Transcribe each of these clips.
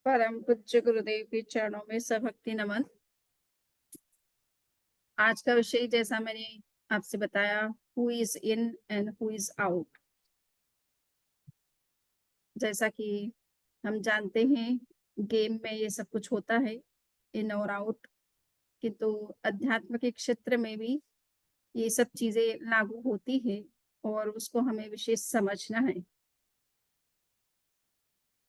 परम पूज्य गुरुदेव के चरणों में सभक्ति नमन। आज का विषय जैसा मैंने आपसे बताया, who is in and who is out. जैसा कि हम जानते हैं, गेम में ये सब कुछ होता है, इन और आउट। किंतु अध्यात्म के क्षेत्र में भी ये सब चीजें लागू होती है और उसको हमें विशेष समझना है।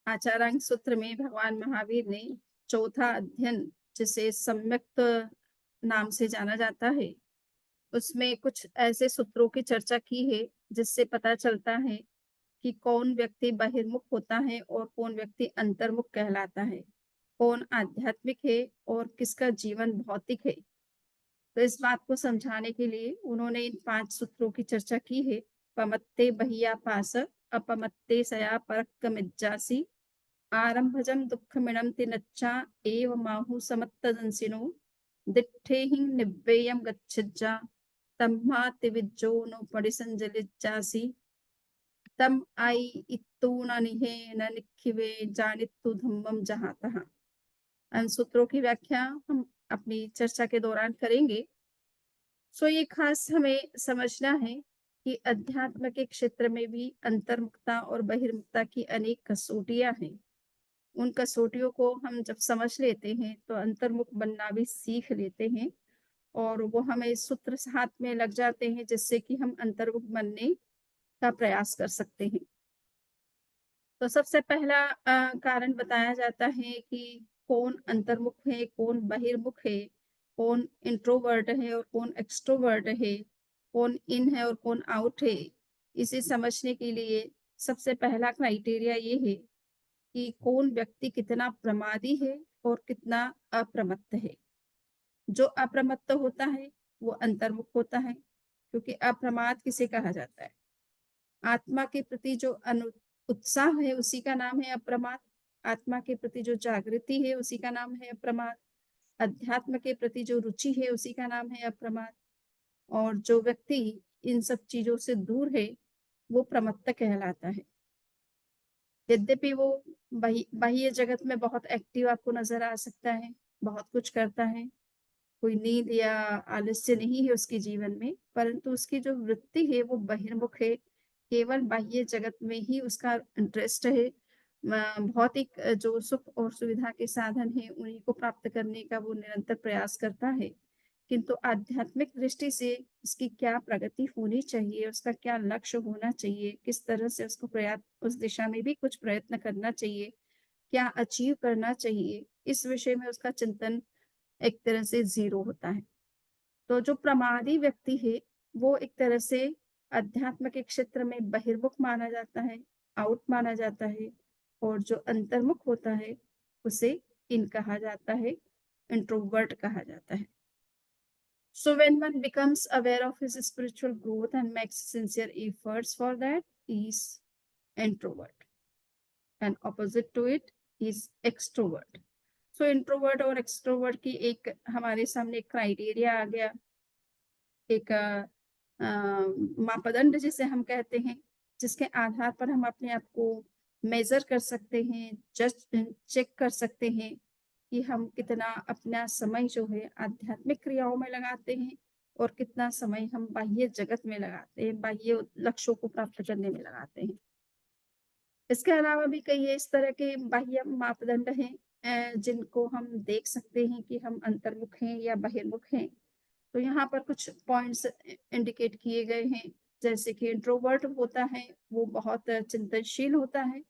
आचारांग सूत्र में भगवान महावीर ने चौथा अध्ययन, जिसे सम्यक्त नाम से जाना जाता है, उसमें कुछ ऐसे सूत्रों की चर्चा की है जिससे पता चलता है कि कौन व्यक्ति बहिर्मुख होता है और कौन व्यक्ति अंतर्मुख कहलाता है, कौन आध्यात्मिक है और किसका जीवन भौतिक है। तो इस बात को समझाने के लिए उन्होंने इन 5 सूत्रों की चर्चा की है। पमत्ते बहिया पास, अपमत्ते सया परक्क मिज्जासी, आरंभजम दुःखमिणं तिनच्चा एव माहु समत्तदंसिनो, दिट्ठेहि निव्ययं गच्छिज्जा तम्मातिविज्जो नो पडिसंजलिज्जासि, तम आई इत्तु न निहे न निखिवे जानित्तु धम्मम जहातः। इन सूत्रों की व्याख्या हम अपनी चर्चा के दौरान करेंगे। ये खास हमें समझना है कि अध्यात्म के क्षेत्र में भी अंतर्मुखता और बहिर्मुखता की अनेक कसौटियां हैं। उन कसौटियों को हम जब समझ लेते हैं तो अंतर्मुख बनना भी सीख लेते हैं और वो हमें सूत्र हाथ में लग जाते हैं, जिससे कि हम अंतर्मुख बनने का प्रयास कर सकते हैं। तो सबसे पहला कारण बताया जाता है कि कौन अंतर्मुख है, कौन बहिर्मुख है, कौन इंट्रोवर्ट है और कौन एक्सट्रोवर्ट है, कौन इन है और कौन आउट है। इसे समझने के लिए सबसे पहला क्राइटेरिया ये है कि कौन व्यक्ति कितना प्रमादी है और कितना अप्रमत्त है। जो अप्रमत्त होता है वो अंतर्मुख होता है, क्योंकि अप्रमाद किसे कहा जाता है? आत्मा के प्रति जो उत्साह है उसी का नाम है अप्रमाद। आत्मा के प्रति जो जागृति है उसी का नाम है अप्रमाद। अध्यात्म के प्रति जो रुचि है उसी का नाम है अप्रमाद। और जो व्यक्ति इन सब चीजों से दूर है वो प्रमत्त कहलाता है। यद्यपि वो बाह्य जगत में बहुत एक्टिव आपको नजर आ सकता है, बहुत कुछ करता है, कोई नींद या आलस्य नहीं है उसके जीवन में, परंतु उसकी जो वृत्ति है वो बहिर्मुख है। केवल बाह्य जगत में ही उसका इंटरेस्ट है। भौतिक जो सुख और सुविधा के साधन है उन्हीं को प्राप्त करने का वो निरंतर प्रयास करता है। किंतु आध्यात्मिक दृष्टि से उसकी क्या प्रगति होनी चाहिए, उसका क्या लक्ष्य होना चाहिए, किस तरह से उसको प्रयास उस दिशा में भी कुछ प्रयत्न करना चाहिए, क्या अचीव करना चाहिए, इस विषय में उसका चिंतन एक तरह से जीरो होता है। तो जो प्रमादी व्यक्ति है वो एक तरह से अध्यात्म के क्षेत्र में बहिर्मुख माना जाता है, आउट माना जाता है। और जो अंतर्मुख होता है उसे इन कहा जाता है, इंट्रोवर्ट कहा जाता है। So when one becomes aware of his spiritual growth and makes sincere efforts for that, he is introvert, and opposite to it is extrovert. So introvert और एक्सट्रोवर्ट की एक हमारे सामने क्राइटेरिया आ गया, एक मापदंड जिसे हम कहते हैं, जिसके आधार पर हम अपने आप को मेजर कर सकते हैं, जस्ट चेक कर सकते हैं कि हम कितना अपना समय जो है आध्यात्मिक क्रियाओं में लगाते हैं और कितना समय हम बाह्य जगत में लगाते हैं, बाह्य लक्ष्यों को प्राप्त करने में लगाते हैं। इसके अलावा भी कई इस तरह के बाह्य मापदंड हैं जिनको हम देख सकते हैं कि हम अंतर्मुख हैं या बहिर्मुख हैं। तो यहाँ पर कुछ पॉइंट्स इंडिकेट किए गए हैं। जैसे कि इंट्रोवर्ट होता है वो बहुत चिंतनशील होता है,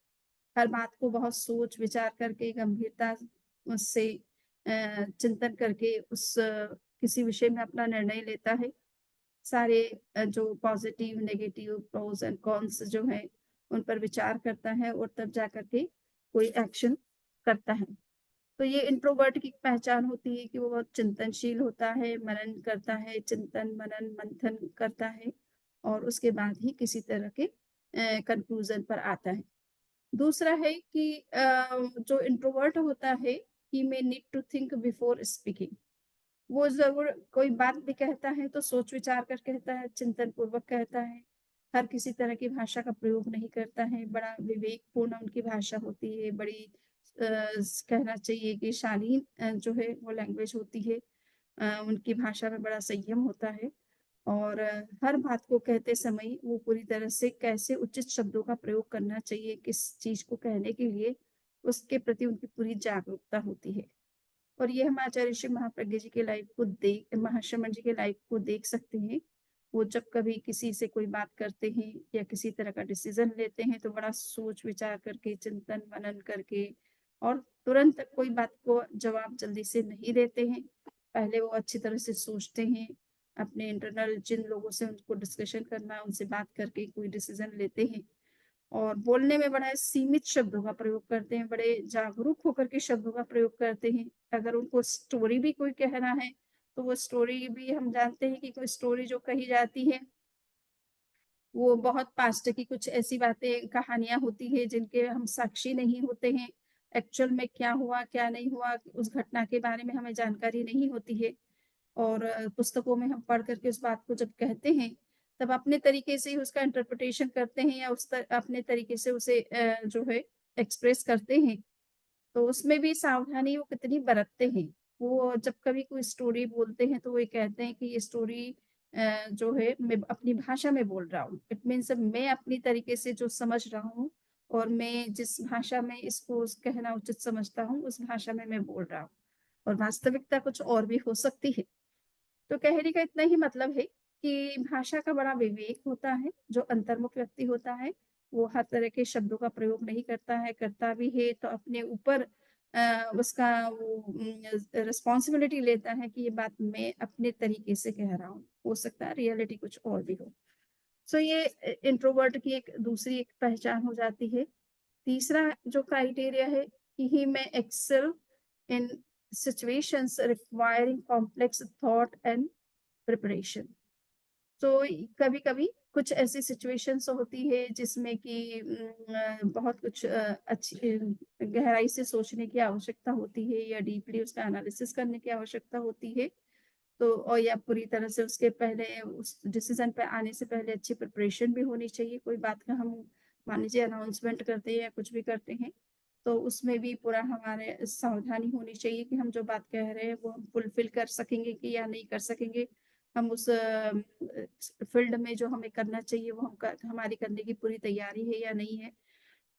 हर बात को बहुत सोच विचार करके गंभीरता उससे चिंतन करके उस किसी विषय में अपना निर्णय लेता है। सारे जो positive negative pros and cons जो है उन पर विचार करता है और तब जा करके कोई एक्शन करता है। तो ये इंट्रोवर्ट की पहचान होती है कि वो बहुत चिंतनशील होता है, मनन करता है, चिंतन मनन मंथन करता है और उसके बाद ही किसी तरह के कंक्लूजन पर आता है। दूसरा है कि जो इंट्रोवर्ट होता है, he may need to think before speaking. वो जरूर कोई बात भी कहता है तो सोच विचार कर कहता है, चिंतन पूर्वक कहता है, हर किसी तरह की भाषा का प्रयोग नहीं करता है, बड़ा विवेकपूर्ण उनकी भाषा होती है, बड़ी कहना चाहिए कि शालीन जो है वो लैंग्वेज होती है। उनकी भाषा में बड़ा संयम होता है और हर बात को कहते समय वो पूरी तरह से कैसे उचित शब्दों का प्रयोग करना चाहिए, किस चीज़ को कहने के लिए, उसके प्रति उनकी पूरी जागरूकता होती है। और ये हम आचार्य ऋषि महाप्रज्ञ जी के लाइफ को देख महाश्रमण जी के लाइफ को देख सकते हैं। वो जब कभी किसी से कोई बात करते हैं या किसी तरह का डिसीज़न लेते हैं तो बड़ा सोच-विचार करके, चिंतन-मनन करके और तुरंत कोई बात को जवाब जल्दी से नहीं देते हैं। पहले वो अच्छी तरह से सोचते हैं, अपने इंटरनल जिन लोगों से उनको डिस्कशन करना है, उनसे बात करके कोई डिसीज़न लेते हैं। और बोलने में बड़ा सीमित शब्दों का प्रयोग करते हैं, बड़े जागरूक होकर के शब्दों का प्रयोग करते हैं। अगर उनको स्टोरी भी कोई कहना है, तो वो स्टोरी भी हम जानते हैं कि कोई स्टोरी जो कही जाती है, वो बहुत पास्ट की कुछ ऐसी बातें, कहानियाँ होती हैं जिनके हम साक्षी नहीं होते हैं। एक्चुअल में क्या हुआ, क्या नहीं हुआ, उस घटना के बारे में हमें जानकारी नहीं होती है। और पुस्तकों में हम पढ़ कर के उस बात को जब कहते हैं, तब अपने तरीके से ही उसका इंटरप्रिटेशन करते हैं या अपने तरीके से उसे जो है एक्सप्रेस करते हैं। तो उसमें भी सावधानी वो कितनी बरतते हैं। वो जब कभी कोई स्टोरी बोलते हैं तो वो ये कहते हैं कि ये स्टोरी जो है मैं अपनी भाषा में बोल रहा हूँ। इट मीन्स मैं अपनी तरीके से जो समझ रहा हूँ और मैं जिस भाषा में इसको कहना उचित समझता हूँ, उस भाषा में मैं बोल रहा हूँ। और वास्तविकता कुछ और भी हो सकती है। तो कहने का इतना ही मतलब है कि भाषा का बड़ा विवेक होता है, जो अंतर्मुख व्यक्ति होता है, वो हर तरह के शब्दों का प्रयोग नहीं करता है, करता भी है तो अपने ऊपर उसका वो रिस्पॉन्सिबिलिटी लेता है कि ये बात मैं अपने तरीके से कह रहा हूँ। हो सकता है रियलिटी कुछ और भी हो। सो ये इंट्रोवर्ट की एक दूसरी एक पहचान हो जाती है। तीसरा जो क्राइटेरिया है कि ही may excel in situations requiring complex thought and preparation. तो कभी-कभी कुछ ऐसी सिचुएशंस होती है जिसमें कि बहुत कुछ गहराई से सोचने की आवश्यकता होती है या डीपली उसका एनालिसिस करने की आवश्यकता होती है। तो और या पूरी तरह से उसके पहले उस डिसीज़न पे आने से पहले अच्छी प्रिपरेशन भी होनी चाहिए। कोई बात का हम मान लीजिए अनाउंसमेंट करते हैं या कुछ भी करते हैं, तो उसमें भी पूरा हमारे सावधानी होनी चाहिए कि हम जो बात कह रहे हैं वो हम फुलफ़िल कर सकेंगे कि या नहीं कर सकेंगे। हम उस फ़ील्ड में जो हमें करना चाहिए वो हमारी करने की पूरी तैयारी है या नहीं है।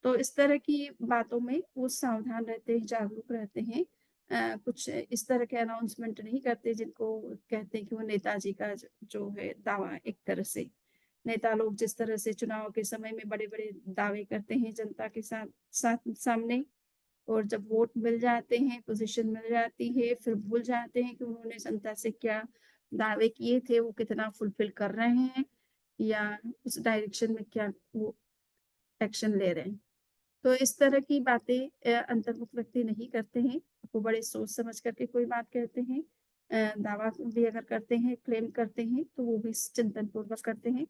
तो इस तरह की बातों में वो सावधान रहते हैं, जागरूक रहते हैं। कुछ इस तरह के अनाउंसमेंट नहीं करते जिनको कहते हैं कि वो नेताजी का जो है दावा एक तरह से। नेता लोग जिस तरह से चुनाव के समय में बड़े-बड़े दावे करते हैं जनता के साथ साथ सामने और जब वोट मिल जाते हैं, पोज़ीशन मिल जाती है, फिर भूल जाते हैं कि उन्होंने जनता से क्या दावे किए थे, वो कितना फुलफ़िल कर रहे हैं या उस डायरेक्शन में क्या वो एक्शन ले रहे हैं। तो इस तरह की बातें अंतर्मुख व्यक्ति नहीं करते हैं। वो बड़े सोच समझ कर के कोई बात कहते हैं। दावा भी अगर करते हैं, क्लेम करते हैं, तो वो भी चिंतनपूर्वक करते हैं।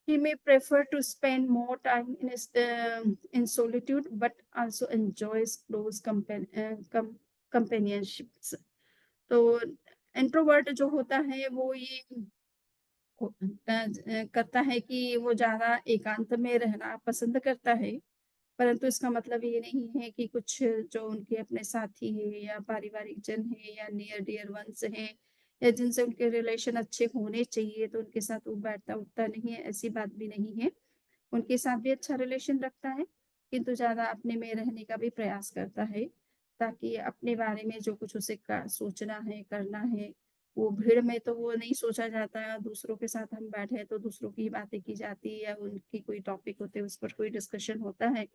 He may prefer to spend more time in solitude, but also enjoys close companionships. तो इंट्रोवर्ट जो होता है वो ये करता है कि वो ज़्यादा एकांत में रहना पसंद करता है, परंतु इसका मतलब ये नहीं है कि कुछ जो उनके अपने साथी हैं या पारिवारिक जन हैं या नियर डियर वन्स हैं या जिनसे उनके रिलेशन अच्छे होने चाहिए तो उनके साथ वो बैठता-उठता नहीं है, ऐसी बात भी नहीं है। उनके साथ भी अच्छा रिलेशन रखता है, किंतु ज़्यादा अपने में रहने का भी प्रयास करता है, ताकि अपने बारे में जो कुछ उसे सोचना है, करना है, वो भीड़ में तो वो नहीं सोचा जाता है, दूसरों के साथ हम बैठे हैं तो दूसरों की ही बातें की जाती है या उनकी कोई टॉपिक होते हैं, उस पर कोई डिस्कशन होता है।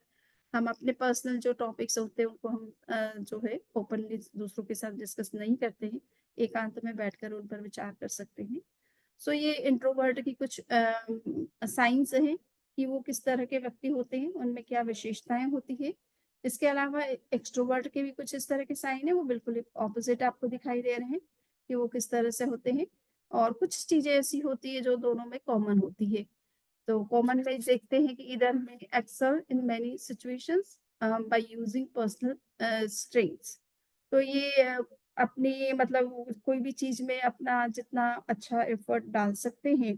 हम अपने पर्सनल जो टॉपिक्स होते हैं उनको हम जो है ओपनली दूसरों के साथ डिस्कस नहीं करते हैं, एकांत में बैठकर उन पर विचार कर सकते हैं। सो ये इंट्रोवर्ट की कुछ साइन्स हैं कि वो किस तरह के व्यक्ति होते हैं, उनमें क्या विशेषताएँ होती हैं। इसके अलावा एक्सट्रोवर्ट के भी कुछ इस तरह के साइन हैं, वो बिल्कुल ही ऑपोज़िट आपको दिखाई दे रहे हैं कि वो किस तरह से होते हैं और कुछ चीज़ें ऐसी होती हैं जो दोनों में कॉमन होती है। तो कॉमन वाइज़ देखते हैं कि ईदर में excel in many situations by using personal strengths. तो ये अपनी मतलब कोई भी चीज़ में अपना जितना अच्छा एफर्ट डाल सकते हैं,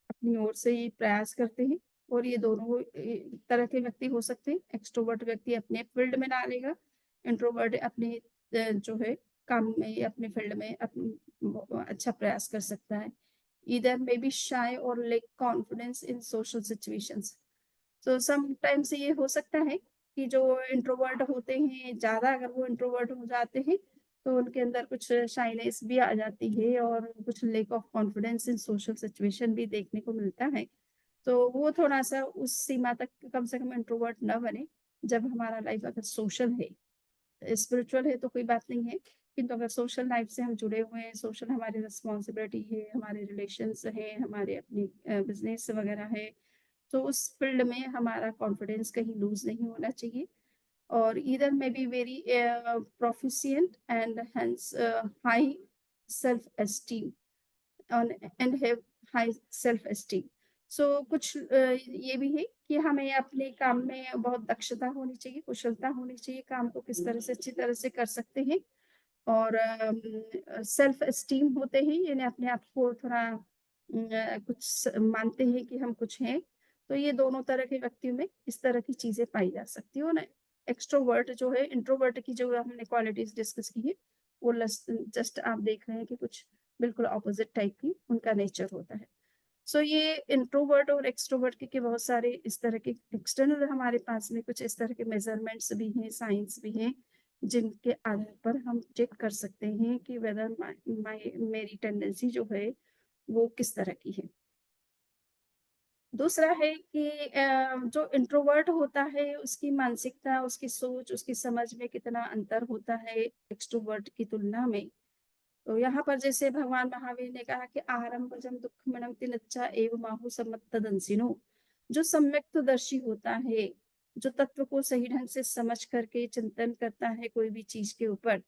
अपनी ओर से ये प्रयास करते हैं, और ये दोनों तरह के व्यक्ति हो सकते हैं। एक्सट्रोवर्ट व्यक्ति अपने फील्ड में डालेगा, इंट्रोवर्ट अपने जो है काम में, अपने फील्ड में अच्छा प्रयास कर सकता है। ईदर मे बी शाय और lake confidence in social situations. तो समटाइम्स ये हो सकता है कि जो इंट्रोवर्ट होते हैं, ज़्यादा अगर वो इंट्रोवर्ट हो जाते हैं, तो उनके अंदर कुछ शाइनेस भी आ जाती है और कुछ lack of confidence in social situation भी देखने को मिलता है। तो वो थोड़ा-सा उस सीमा तक कम से कम इंट्रोवर्ट ना बने, जब हमारा लाइफ अगर सोशल है। स्पिरिचुअल है तो कोई बात नहीं है, किंतु अगर सोशल लाइफ से हम जुड़े हुए हैं, सोशल हमारी रिस्पॉन्सिबिलिटी है, हमारे रिलेशंस हैं, हमारे अपने बिज़नेस वगैरह है, तो उस फील्ड में हमारा कॉन्फिडेंस कहीं लूज़ नहीं होना चाहिए और either may be very proficient and hence high self esteem on and have high self esteem. So कुछ ये भी है कि हमें अपने काम में बहुत दक्षता होनी चाहिए, कुशलता होनी चाहिए, काम को किस तरह से अच्छी तरह से कर सकते हैं और सेल्फ एस्टीम होते हैं यानी अपने आप को थोड़ा कुछ मानते हैं कि हम कुछ हैं। तो ये दोनों तरह के व्यक्तियों में इस तरह की चीज़ें पाई जा सकती हैं और एक्सट्रोवर्ट जो है इंट्रोवर्ट की जो हमने क्वालिटीज़ डिस्कस की है, वो जस्ट आप देख रहे हैं कि कुछ बिल्कुल अपोज़िट टाइप की उनका नेचर होता है। सो ये इंट्रोवर्ट और एक्सट्रोवर्ट के बहुत सारे इस तरह के एक्सटर्नल हमारे पास में कुछ इस तरह के मेजरमेंट्स भी हैं, साइंस भी हैं, जिनके आधार पर हम चेक कर सकते हैं कि वेदर मेरी टेंडेंसी जो है वो किस तरह की है। दूसरा है कि जो इंट्रोवर्ट होता है उसकी मानसिकता, उसकी सोच, उसकी समझ में कितना अंतर होता है एक्सट्रोवर्ट की तुलना में। तो यहाँ पर जैसे भगवान महावीर ने कहा कि आहारम दुःखमनम तिनच्चा एव माहु सम्मत्तदंसिनो। जो सम्यक्तदर्शी होता है, जो तत्व को सही ढंग से समझ करके चिंतन करता है कोई भी चीज के ऊपर,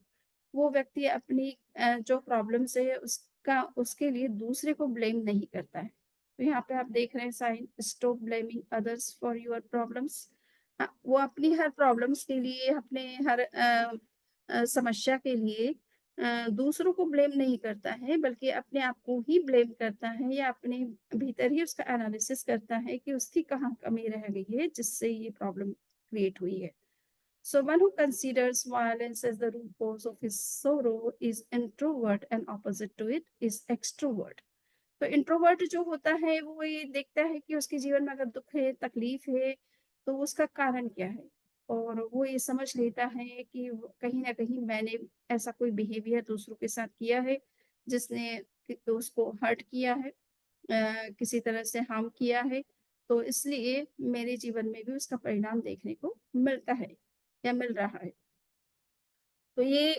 वो व्यक्ति अपनी जो प्रॉब्लम्स है उसका उसके लिए दूसरे को ब्लेम नहीं करता है। तो यहाँ पे आप देख रहे हैं sign, stop blaming others for your problems. वो अपनी हर प्रॉब्लम्स के लिए, अपने हर समस्या के लिए दूसरों को ब्लेम नहीं करता है, बल्कि अपने आप को ही ब्लेम करता है या अपने भीतर ही उसका एनालिसिस करता है कि उसकी कहाँ कमी रह गई है जिससे ये प्रॉब्लम क्रिएट हुई है। So one who considers violence as the root cause of his sorrow is introvert and opposite to it is extrovert. तो इंट्रोवर्ट जो होता है वो ये देखता है कि उसके जीवन में अगर दुख है, तकलीफ है, तो उसका कारण क्या है और वो ये समझ लेता है कि कहीं ना कहीं मैंने ऐसा कोई बिहेवियर दूसरों के साथ किया है जिसने उसको हर्ट किया है, किसी तरह से हार्म किया है, तो इसलिए मेरे जीवन में भी उसका परिणाम देखने को मिलता है या मिल रहा है। तो ये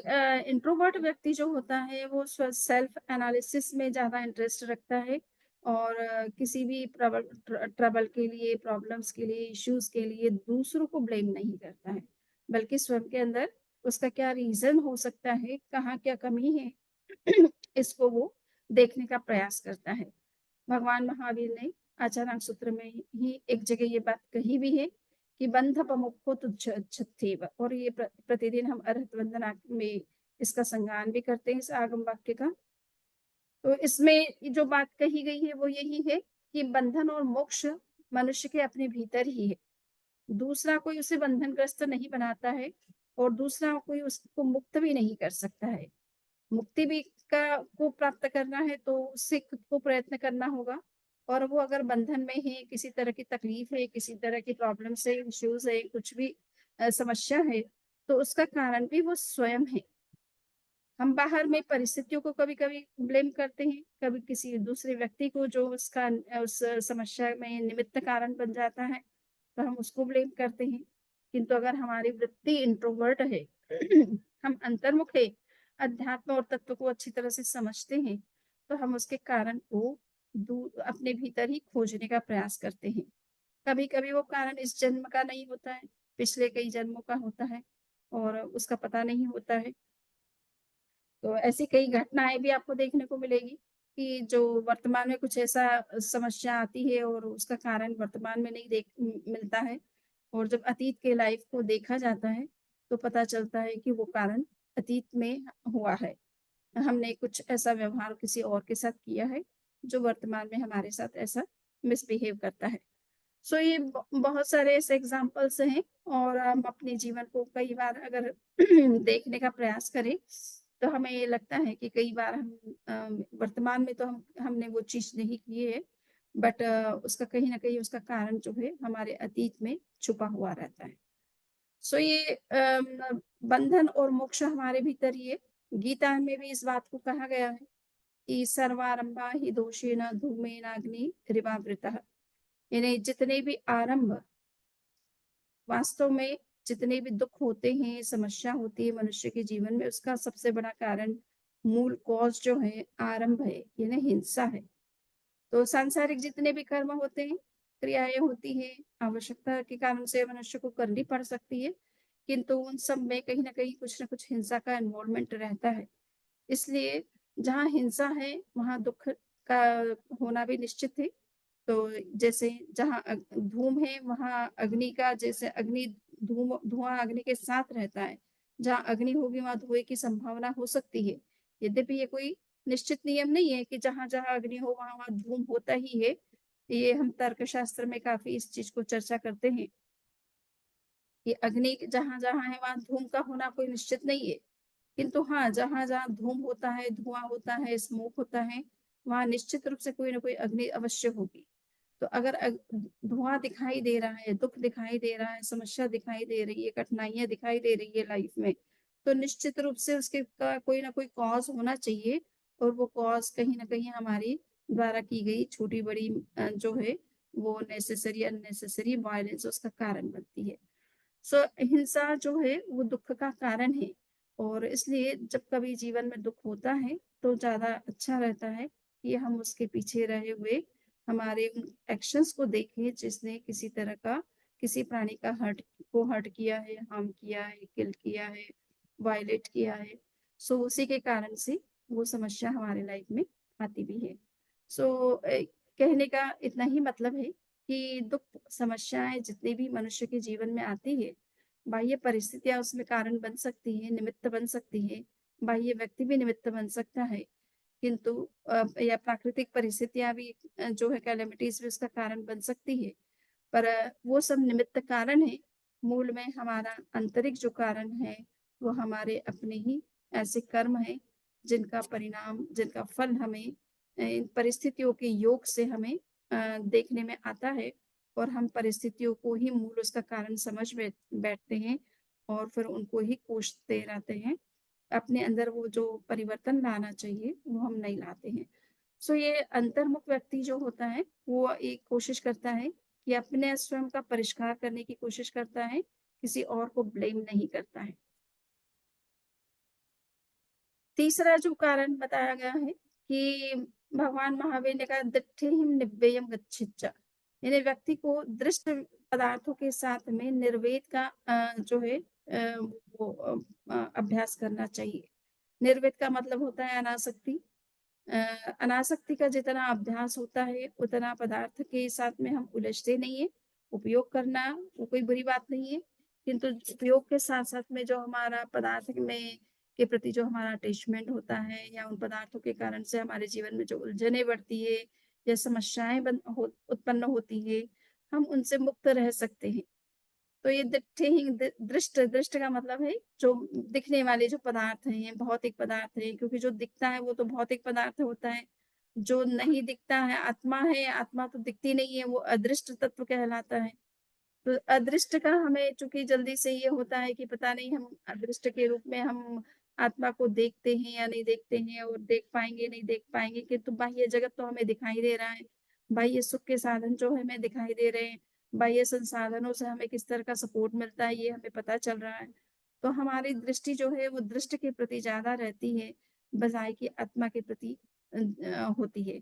इंट्रोवर्ट व्यक्ति जो होता है वो सेल्फ एनालिसिस में ज़्यादा इंटरेस्ट रखता है और किसी भी ट्रबल के लिए, प्रॉब्लम्स के लिए, इश्यूज के लिए दूसरों को ब्लेम नहीं करता है, बल्कि स्वयं के अंदर उसका क्या रीजन हो सकता है, कहाँ क्या कमी है इसको वो देखने का प्रयास करता है। भगवान महावीर ने आचार्य सूत्र में ही एक जगह ये बात कही भी है कि बंध पमुखो तुच्छत्थेव, और ये प्रतिदिन हम अरहत वंदना में इसका संगान भी करते हैं इस आगम वाक्य का। तो इसमें जो बात कही गई है वो यही है कि बंधन और मोक्ष मनुष्य के अपने भीतर ही है। दूसरा कोई उसे बंधनग्रस्त नहीं बनाता है और दूसरा कोई उसको मुक्त भी नहीं कर सकता है। मुक्ति भी का को प्राप्त करना है तो उससे खुद को प्रयत्न करना होगा और वो अगर बंधन में है, किसी तरह की तकलीफ है, किसी तरह की प्रॉब्लम्स है, इश्यूज है, कुछ भी समस्या है, तो उसका कारण भी वो स्वयं है। हम बाहर में परिस्थितियों को कभी-कभी ब्लेम करते हैं, कभी किसी दूसरे व्यक्ति को जो उसका उस समस्या में निमित्त कारण बन जाता है, तो हम उसको ब्लेम करते हैं। किंतु अगर हमारी वृत्ति इंट्रोवर्ट है, हम अंतर्मुख है, अध्यात्म और तत्व को अच्छी तरह से समझते हैं, तो हम उसके कारण को अपने भीतर ही खोजने का प्रयास करते हैं। कभी-कभी वो कारण इस जन्म का नहीं होता है, पिछले कई जन्मों का होता है और उसका पता नहीं होता है। तो ऐसी कई घटनाएँ भी आपको देखने को मिलेगी कि जो वर्तमान में कुछ ऐसा समस्या आती है और उसका कारण वर्तमान में नहीं मिलता है और जब अतीत के लाइफ को देखा जाता है, तो पता चलता है कि वो कारण अतीत में हुआ है। हमने कुछ ऐसा व्यवहार किसी और के साथ किया है, जो वर्तमान में हमारे साथ ऐसा मिसबिहेव करता है। सो ये बहुत सारे ऐसे एग्जाम्पल्स हैं और हम अपने जीवन को कई बार अगर देखने का प्रयास करें तो हमें ये लगता है कि कई बार हम वर्तमान में तो हमने वो चीज़ नहीं की है, बट उसका कहीं न कहीं उसका कारण जो है हमारे अतीत में छुपा हुआ रहता है। सो ये बंधन और मोक्ष हमारे भीतर ही है। गीता में भी इस बात को कहा गया है कि सर्वारंभा हि दोषेण धूमेनाग्नि रिवावृतः। यानी जितने भी आरंभ वास्तव में जितने भी दुख होते हैं, समस्या होती है मनुष्य के जीवन में, उसका सबसे बड़ा कारण, मूल कॉज़ जो है आरंभ है, यानी हिंसा है। तो सांसारिक जितने भी कर्म होते हैं, क्रियाएँ होती हैं, आवश्यकता के कारण से मनुष्य को करनी पड़ सकती है, किंतु उन सब में कहीं न कहीं कुछ न कुछ हिंसा का इन्वॉल्वमेंट रहता है। इसलिए जहाँ हिंसा है, वहाँ दुःख का होना भी निश्चित है। तो जैसे जहाँ धूम है, वहाँ अग्नि का जैसे अग्नि धुआँ अग्नि के साथ रहता है। जहाँ अग्नि होगी, वहाँ धुएँ की संभावना हो सकती है। यद्यपि ये कोई निश्चित नियम नहीं है कि जहाँ-जहाँ अग्नि हो, वहाँ-वहाँ धूम होता ही है। ये हम तर्कशास्त्र में काफ़ी इस चीज़ को चर्चा करते हैं कि अग्नि जहाँ-जहाँ है, वहाँ धूम का होना कोई निश्चित नहीं है। किंतु हाँ, जहाँ-जहाँ धूम होता है, धुआँ होता है, स्मोक होता है, वहाँ निश्चित रूप से कोई न कोई अग्नि अवश्य होगी। तो अगर धुआँ दिखाई दे रहा है, दुःख दिखाई दे रहा है, समस्या दिखाई दे रही है, कठिनाइयाँ दिखाई दे रही है लाइफ में, तो निश्चित रूप से उसके का कोई न कोई कॉज़ होना चाहिए और वो कॉज़ कहीं न कहीं हमारी द्वारा की गई छोटी-बड़ी जो है, वो नेसेसरी अननेसेसरी वायलेंस उसका कारण बनती है। सो हिंसा जो है वो दुःख का कारण है और इसलिए जब कभी जीवन में दुःख होता है तो ज़्यादा अच्छा रहता है कि हम उसके पीछे रहे हुए हमारे उन एक्शंस को देखें जिसने किसी तरह का किसी प्राणी का हर्ट किया है, हार्म किया है, किल किया है, वायलेट किया है। सो उसी के कारण से वो समस्या हमारे लाइफ में आती भी है। सो कहने का इतना ही मतलब है कि दुःख समस्याएँ जितनी भी मनुष्य के जीवन में आती है, बाह्य परिस्थितियाँ उसमें कारण बन सकती हैं, निमित्त बन सकती हैं, बाह्य व्यक्ति भी निमित्त बन सकता है, किंतु या प्राकृतिक परिस्थितियाँ भी जो है कैलेमिटीज़ भी उसका कारण बन सकती है। पर वो सब निमित्त कारण हैं, मूल में हमारा आंतरिक जो कारण है, वो हमारे अपने ही ऐसे कर्म हैं, जिनका परिणाम, जिनका फल हमें इन परिस्थितियों के योग से हमें देखने में आता है और हम परिस्थितियों को ही मूल उसका कारण समझ बैठते हैं और फिर उनको ही कोसते रहते हैं। अपने अंदर वो जो परिवर्तन लाना चाहिए, वो हम नहीं लाते हैं। सो ये अंतर्मुख व्यक्ति जो होता है, वो एक कोशिश करता है कि अपने स्वयं का परिष्कार करने की कोशिश करता है, किसी और को ब्लेम नहीं करता है। तीसरा जो कारण बताया गया है कि भगवान महावीर ने कहा दिट्ठिहिं निव्ययम् गच्छित्य, यानी व्यक्ति को दृष्ट पदार्थों के साथ में निर्वेद का जो है वो अभ्यास करना चाहिए। निर्वेद का मतलब होता है अनासक्ति। अ, अनासक्ति का जितना अभ्यास होता है, उतना पदार्थ के साथ में हम उलझते नहीं हैं। उपयोग करना वो कोई बुरी बात नहीं है, किंतु उपयोग के साथ-साथ में जो हमारा पदार्थ में के प्रति जो हमारा अटैचमेंट होता है या उन पदार्थों के कारण से हमारे जीवन में जो उलझनें बढ़ती है या समस्याएँ उत्पन्न होती है, हम उनसे मुक्त रह सकते हैं। तो ये दिट्ठिहिं दृष्ट दृष्ट का मतलब है जो दिखने वाले जो पदार्थ हैं, भौतिक पदार्थ हैं, क्योंकि जो दिखता है वो तो भौतिक पदार्थ होता है। जो नहीं दिखता है, आत्मा तो दिखती नहीं है, वो अदृष्ट तत्व कहलाता है। तो अदृष्ट का हमें चूँकि जल्दी से ये होता है कि पता नहीं हम अदृष्ट के रूप में हम आत्मा को देखते हैं या नहीं देखते हैं और देख पाएँगे, नहीं देख पाएँगे, किंतु बाह्य जगत तो हमें दिखाई दे रहा है। बाह्य सुख के साधन जो हमें दिखाई दे रहे हैं, बाह्य संसाधनों से हमें किस तरह का सपोर्ट मिलता है, ये हमें पता चल रहा है। तो हमारी दृष्टि जो है वो दृष्ट के प्रति ज़्यादा रहती है, बजाए कि आत्मा के प्रति होती है।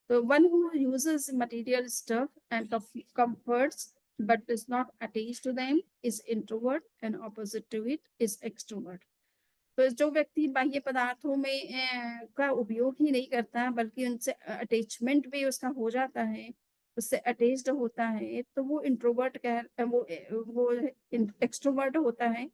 The one who uses material stuff and comforts but is not attached to them is introvert and opposite to it is extrovert. तो जो व्यक्ति बाह्य पदार्थों में का उपयोग ही नहीं करता बल्कि उनसे अटैचमेंट भी उसका हो जाता है, उससे अटैच्ड होता है, तो वो इंट्रोवर्ट वो एक्सट्रोवर्ट होता है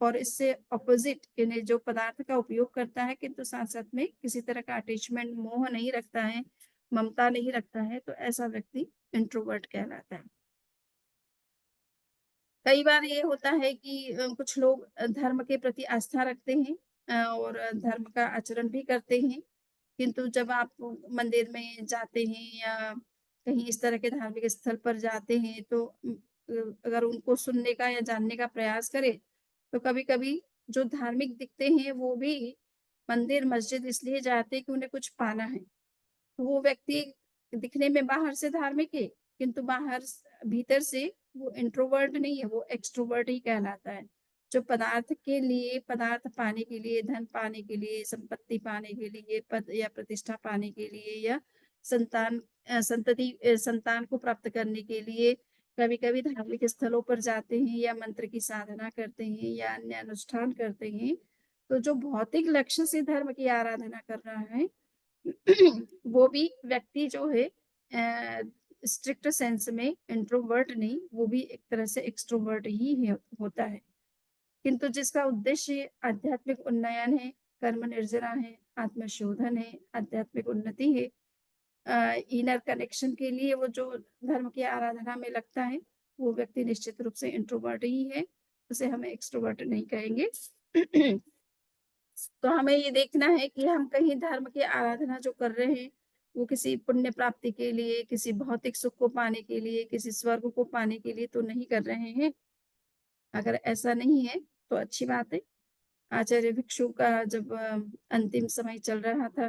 और इससे अपोजिट यानी जो पदार्थ का उपयोग करता है किंतु साथ-साथ में किसी तरह का अटैचमेंट मोह नहीं रखता है, ममता नहीं रखता है, तो ऐसा व्यक्ति इंट्रोवर्ट कहलाता है। कई बार ये होता है कि कुछ लोग धर्म के प्रति आस्था रखते हैं और धर्म का आचरण भी करते हैं, किंतु जब आप मंदिर में जाते हैं या कहीं इस तरह के धार्मिक स्थल पर जाते हैं तो अगर उनको सुनने का या जानने का प्रयास करें, तो कभी-कभी जो धार्मिक दिखते हैं वो भी मंदिर, मस्जिद इसलिए जाते हैं कि उन्हें कुछ पाना है। तो वो व्यक्ति दिखने में बाहर से धार्मिक है, किंतु भीतर से वो इंट्रोवर्ट नहीं है, वो एक्सट्रोवर्ट ही कहलाता है। जो पदार्थ पाने के लिए, धन पाने के लिए, संपत्ति पाने के लिए, पद या प्रतिष्ठा पाने के लिए या संतान को प्राप्त करने के लिए कभी-कभी धार्मिक स्थलों पर जाते हैं या मंत्र की साधना करते हैं या अन्य अनुष्ठान करते हैं। तो जो भौतिक लक्ष्य से धर्म की आराधना कर रहा है वो भी व्यक्ति जो है स्ट्रिक्ट सेंस में इंट्रोवर्ट नहीं, वो भी एक तरह से एक्सट्रोवर्ट ही है होता है। किंतु जिसका उद्देश्य आध्यात्मिक उन्नयन है, कर्म निर्जरा है, आत्मशोधन है, आध्यात्मिक उन्नति है, इनर कनेक्शन के लिए वो जो धर्म की आराधना में लगता है, वो व्यक्ति निश्चित रूप से इंट्रोवर्ट ही है, उसे हम एक्सट्रोवर्ट नहीं कहेंगे। तो हमें ये देखना है कि हम कहीं धर्म की आराधना जो कर रहे हैं, वो किसी पुण्य प्राप्ति के लिए, किसी भौतिक सुख को पाने के लिए, किसी स्वर्ग को पाने के लिए तो नहीं कर रहे हैं। अगर ऐसा नहीं है, तो अच्छी बात है। आचार्य भिक्षु का जब अंतिम समय चल रहा था,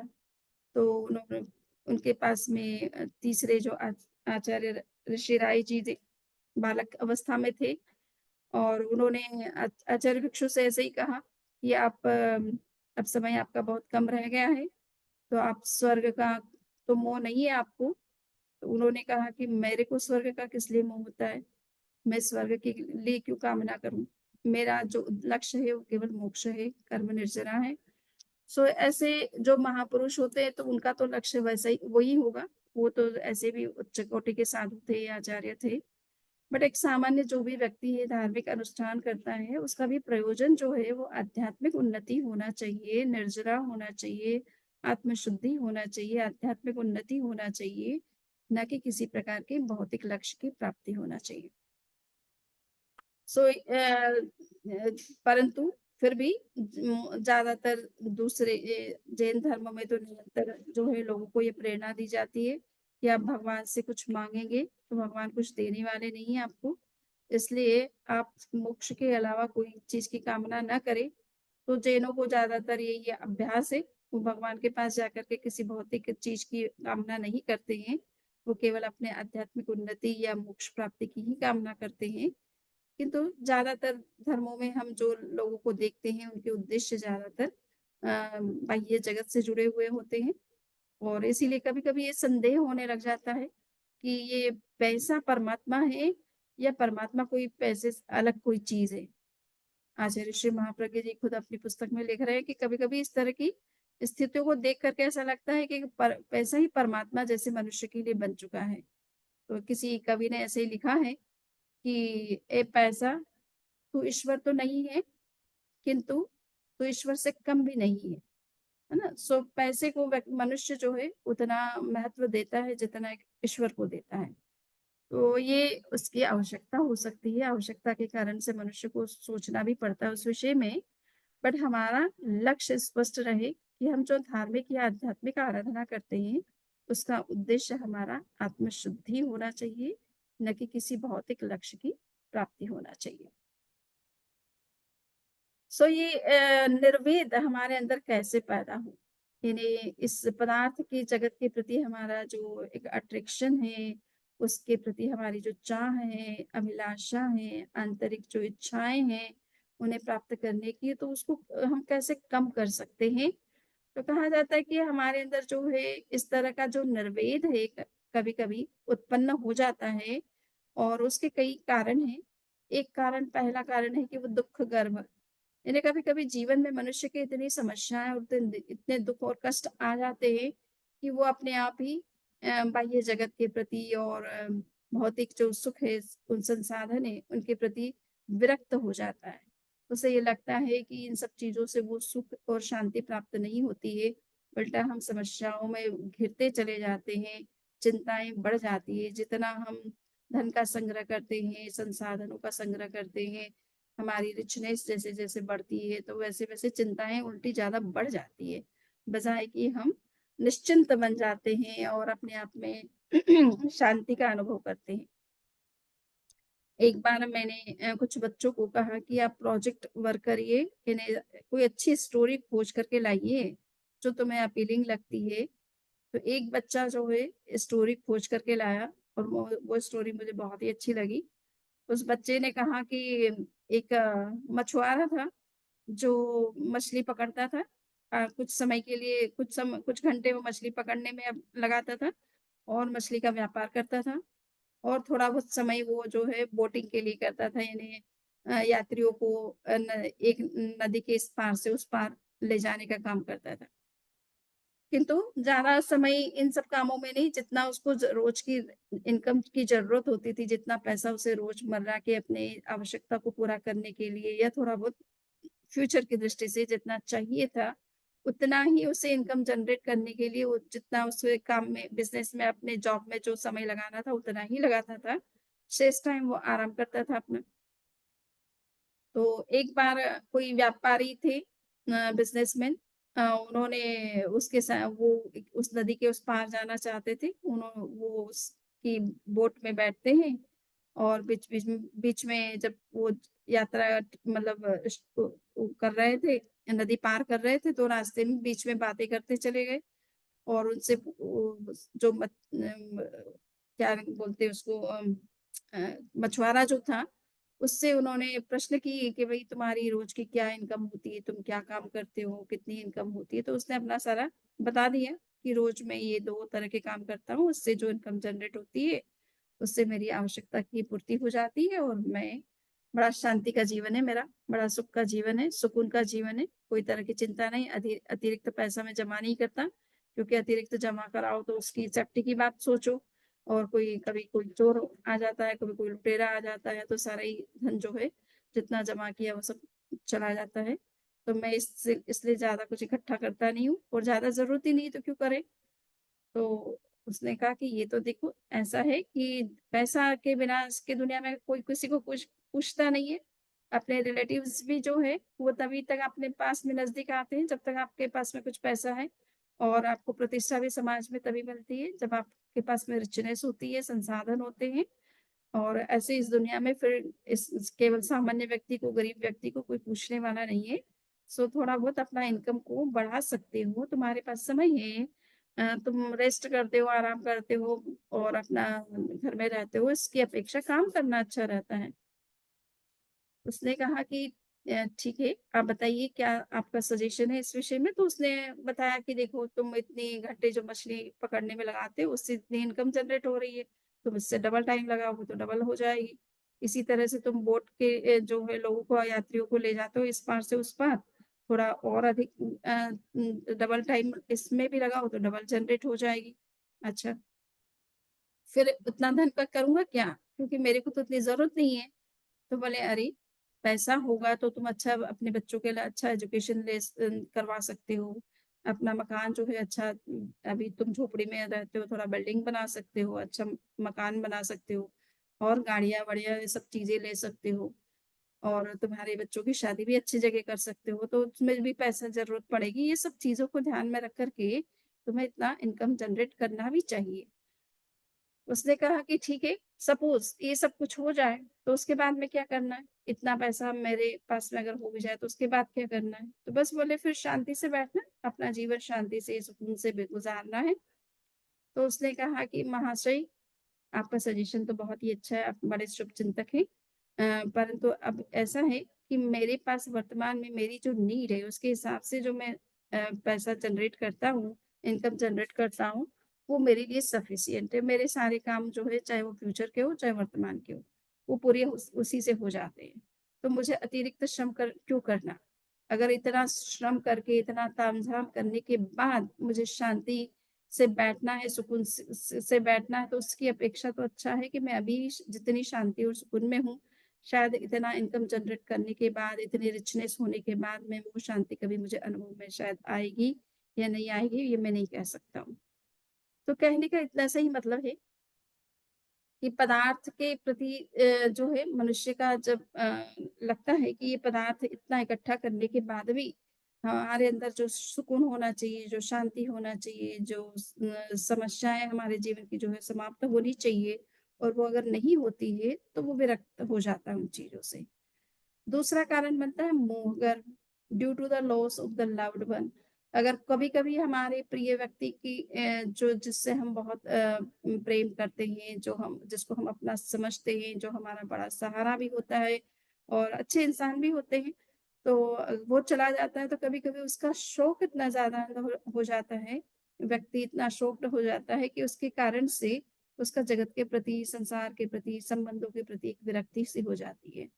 तो उन्होंने उनके पास में तीसरे जो आचार्य ऋषि राय जी थे, बालक अवस्था में थे और उन्होंने आचार्य भिक्षु से ऐसे ही कहा कि आप अब समय आपका बहुत कम रह गया है, तो आप स्वर्ग का तो मोह नहीं है आपको? तो उन्होंने कहा कि मेरे को स्वर्ग का किस लिए मोह होता है? मैं स्वर्ग के लिए क्यों कामना करूँ? मेरा जो लक्ष्य है वो केवल मोक्ष है, कर्म निर्जरा है। सो ऐसे जो महापुरुष होते हैं तो उनका तो लक्ष्य वैसा ही वही होगा। वो तो ऐसे भी उच्च कोटि के साधु थे, आचार्य थे। बट एक सामान्य जो भी व्यक्ति है धार्मिक अनुष्ठान करता है, उसका भी प्रयोजन जो है वो आध्यात्मिक उन्नति होना चाहिए, निर्जरा होना चाहिए, आत्मशुद्धि होना चाहिए, आध्यात्मिक उन्नति होना चाहिए, ना कि किसी प्रकार के भौतिक लक्ष्य की प्राप्ति होना चाहिए। सो परंतु फिर भी ज़्यादातर दूसरे जैन धर्म में तो निरंतर जो है लोगों को ये प्रेरणा दी जाती है कि आप भगवान से कुछ माँगेंगे, तो भगवान कुछ देने वाले नहीं हैं आपको। इसलिए आप मोक्ष के अलावा कोई चीज़ की कामना ना करें। तो जैनों को ज़्यादातर यही अभ्यास है, वो भगवान के पास जाकर के किसी भौतिक चीज़ की कामना नहीं करते हैं। वो केवल अपने आध्यात्मिक उन्नति या मोक्ष प्राप्ति की ही कामना करते हैं। किंतु ज़्यादातर धर्मों में हम जो लोगों को देखते हैं उनके उद्देश्य ज़्यादातर बाह्य जगत से जुड़े हुए होते हैं और इसीलिए कभी-कभी ये संदेह होने लग जाता है कि ये पैसा परमात्मा है या परमात्मा कोई पैसे से अलग कोई चीज़ है। आचार्य श्री महाप्रज्ञ जी खुद अपनी पुस्तक में लिख रहे हैं कि कभी-कभी इस तरह की स्थितियों को देख करके ऐसा लगता है कि पैसा ही परमात्मा जैसे मनुष्य के लिए बन चुका है। तो किसी कवि ने ऐसे ही लिखा है कि ए पैसा तू ईश्वर तो नहीं है, किंतु तू ईश्वर से कम भी नहीं है ना? सो पैसे को मनुष्य जो है उतना महत्व देता है जितना एक ईश्वर को देता है। तो ये उसकी आवश्यकता हो सकती है, आवश्यकता के कारण से मनुष्य को सोचना भी पड़ता है उस विषय में। बट हमारा लक्ष्य स्पष्ट रहे कि हम जो धार्मिक या आध्यात्मिक आराधना करते हैं, उसका उद्देश्य हमारा आत्मशुद्धि होना चाहिए, न कि किसी भौतिक लक्ष्य की प्राप्ति होना चाहिए। सो ये निर्वेद हमारे अंदर कैसे पैदा हो? यानी इस पदार्थ की जगत के प्रति हमारा जो एक अट्रैक्शन है, उसके प्रति हमारी जो चाह है, अभिलाषा है, आंतरिक जो इच्छाएँ हैं, उन्हें प्राप्त करने की, तो उसको हम कैसे कम कर सकते हैं? तो कहा जाता है कि हमारे अंदर जो है इस तरह का जो निर्वेद है कभी-कभी उत्पन्न हो जाता है और उसके कई कारण हैं। एक कारण पहला कारण है कि वो दुःख गर्भ यानी कभी-कभी जीवन में मनुष्य की इतनी समस्याएँ और इतने दुःख और कष्ट आ जाते हैं कि वो अपने आप ही बाह्य जगत के प्रति और भौतिक जो सुख है, उन संसाधन है, उनके प्रति विरक्त हो जाता है। उसे ये लगता है कि इन सब चीज़ों से वो सुख और शांति प्राप्त नहीं होती है, उल्टा हम समस्याओं में घिरते चले जाते हैं, चिंताएँ बढ़ जाती है। जितना हम धन का संग्रह करते हैं, संसाधनों का संग्रह करते हैं, हमारी रिचनेस जैसे-जैसे बढ़ती है, तो वैसे-वैसे चिंताएँ उल्टी ज़्यादा बढ़ जाती है। बजाए कि हम निश्चिंत बन जाते हैं और अपने आप में शांति का अनुभव करते हैं। एक बार मैंने कुछ बच्चों को कहा कि आप प्रोजेक्ट वर्क करिए, इन्हें कोई अच्छी स्टोरी खोज करके लाइए, जो तुम्हें अपीलिंग लगती है। तो एक बच्चा जो है स्टोरी खोज करके लाया और वो स्टोरी मुझे बहुत ही अच्छी लगी। उस बच्चे ने कहा कि एक मछुआरा था, जो मछली पकड़ता था। कुछ समय के लिए कुछ घंटे वो मछली पकड़ने में अब लगाता था और मछली का व्यापार करता था। और थोड़ा बहुत समय वो जो है बोटिंग के लिए करता था, यानी यात्रियों को एक नदी के इस पार से उस पार ले जाने का काम करता था। किंतु ज़्यादा समय इन सब कामों में नहीं, जितना उसको रोज की इनकम की जरूरत होती थी, जितना पैसा उसे रोजमर्रा के अपने आवश्यकता को पूरा करने के लिए या थोड़ा बहुत फ्यूचर की दृष्टि से जितना चाहिए था, उतना ही उसे इनकम जनरेट करने के लिए वो जितना उसे काम में, बिज़नेस में, अपने जॉब में जो समय लगाना था, उतना ही लगाता था। शेष टाइम वो आराम करता था अपना। तो एक बार कोई व्यापारी थे, बिज़नेसमैन, उन्होंने उसके सा वो उस नदी के उस पार जाना चाहते थे। वो उसकी बोट में बैठते हैं और बीच में जब वो यात्रा मतलब वो कर रहे थे, नदी पार कर रहे थे, तो रास्ते में बीच में बातें करते चले गए और उनसे जो क्या बोलते हैं उसको, मछुआरा जो था, उससे उन्होंने प्रश्न किए कि भई तुम्हारी रोज़ की क्या इनकम होती है? तुम क्या काम करते हो? कितनी इनकम होती है? तो उसने अपना सारा बता दिया कि रोज़ मैं ये 2 तरह के काम करता हूँ, उससे जो इनकम जनरेट होती है, उससे मेरी आवश्यकता की पूर्ति हो जाती है और मैं बड़ा शांति का जीवन है मेरा, बड़ा सुख का जीवन है, सुकून का जीवन है, कोई तरह की चिंता नहीं, अतिरिक्त पैसा मैं जमा नहीं करता, क्योंकि अतिरिक्त जमा कराओ तो उसकी सेफ्टी की बात सोचो और कभी कोई चोर आ जाता है, कभी कोई लुटेरा आ जाता है, तो सारा ही धन जो है, जितना जमा किया वो सब चला जाता है। तो मैं इससे इसलिए ज़्यादा कुछ इकट्ठा करता नहीं हूँ और ज़्यादा ज़रूरत ही नहीं है तो क्यों करें? तो उसने कहा कि ये तो देखो ऐसा है कि पैसा के बिना आज की दुनिया में कोई किसी को कुछ पूछता नहीं है। अपने रिलेटिव्स भी जो है वो तभी तक अपने पास में नज़दीक आते हैं जब तक आपके पास में कुछ पैसा है और आपको प्रतिष्ठा भी समाज में तभी मिलती है जब आपके पास में रिचनेस होती है, संसाधन होते हैं और ऐसे इस दुनिया में फिर इस केवल सामान्य व्यक्ति को, गरीब व्यक्ति को कोई पूछने वाला नहीं है। सो थोड़ा बहुत अपना इनकम को बढ़ा सकते हो, तुम्हारे पास समय है, तुम रेस्ट करते हो, आराम करते हो और अपना घर में रहते हो, इसकी अपेक्षा काम करना अच्छा रहता है। उसने कहा कि ठीक है, आप बताइए क्या आपका सजेशन है इस विषय में? तो उसने बताया कि देखो तुम इतनी घंटे जो मछली पकड़ने में लगाते हो, उससे इतनी इनकम जनरेट हो रही है, तुम इससे डबल टाइम लगाओगे तो डबल हो जाएगी। इसी तरह से तुम बोट के जो है लोगों को, यात्रियों को ले जाते हो इस पार से उस पार, थोड़ा और अधिक डबल टाइम इसमें भी लगाओ तो डबल जनरेट हो जाएगी। अच्छा, फिर उतना धन का करूँगा क्या? क्योंकि मेरे को तो इतनी ज़रूरत नहीं है। तो बोले, "अरे! पैसा होगा तो तुम अच्छा अपने बच्चों के लिए अच्छा एजुकेशन करवा सकते हो। अपना मकान जो है अच्छा, अभी तुम झोपड़ी में रहते हो, थोड़ा बिल्डिंग बना सकते हो, अच्छा मकान बना सकते हो और गाड़ियाँ-वाड़ियाँ ये सब चीज़ें ले सकते हो और तुम्हारे बच्चों की शादी भी अच्छी जगह कर सकते हो, तो उसमें भी पैसा ज़रूरत पड़ेगी। ये सब चीज़ों को ध्यान में रख कर के तुम्हें इतना इनकम जनरेट करना भी चाहिए।" उसने कहा कि ठीक है, सपोज़ ये सब कुछ हो जाए, तो उसके बाद में क्या करना है? इतना पैसा मेरे पास में अगर हो भी जाए, तो उसके बाद क्या करना है? तो बस बोले फिर शांति से बैठना, अपना जीवन शांति से, सुकून से गुज़ारना है। तो उसने कहा कि महाशय, आपका सजेशन तो बहुत ही अच्छा है, आप बड़े शुभचिंतक हैं। परंतु अब ऐसा है कि मेरे पास वर्तमान में मेरी जो नीड है, उसके हिसाब से जो मैं पैसा जनरेट करता हूँ, इनकम जनरेट करता हूँ, वो मेरे लिए सफिशिएंट है। मेरे सारे काम जो है, चाहे वो फ्यूचर के हो, चाहे वर्तमान के हो, वो पूरे उसी से हो जाते हैं। तो मुझे अतिरिक्त श्रम क्यों करना? अगर इतना श्रम करके, इतना तामझाम करने के बाद मुझे शांति से बैठना है, सुकून से बैठना है, तो उसकी अपेक्षा तो अच्छा है कि मैं अभी जितनी शांति और सुकून में हूँ, शायद इतना इनकम जनरेट करने के बाद, इतनी रिचनेस होने के बाद में वो शांति कभी मुझे अनुभव में शायद आएगी या नहीं आएगी, ये मैं नहीं कह सकता हूँ। तो कहने का इतना सा ही मतलब है। कि पदार्थ के प्रति जो है मनुष्य का जब लगता है कि ये पदार्थ इतना इकट्ठा करने के बाद भी हमारे अंदर जो सुकून होना चाहिए, जो शांति होना चाहिए, जो समस्याएँ हमारे जीवन की जो है समाप्त होनी चाहिए और वो अगर नहीं होती है, तो वो विरक्त हो जाता है उन चीज़ों से। दूसरा कारण बनता है मोह अगर due to the loss of the loved one अगर कभी-कभी हमारे प्रिय व्यक्ति की जो जिससे हम बहुत प्रेम करते हैं, जो हम जिसको हम अपना समझते हैं, जो हमारा बड़ा सहारा भी होता है और अच्छे इंसान भी होते हैं, तो वो चला जाता है तो कभी-कभी उसका शोक इतना ज़्यादा हो जाता है, व्यक्ति इतना शोक्ड हो जाता है कि उसके कारण से उसका जगत के प्रति, संसार के प्रति, संबंधों के प्रति एक विरक्ति सी हो जाती है।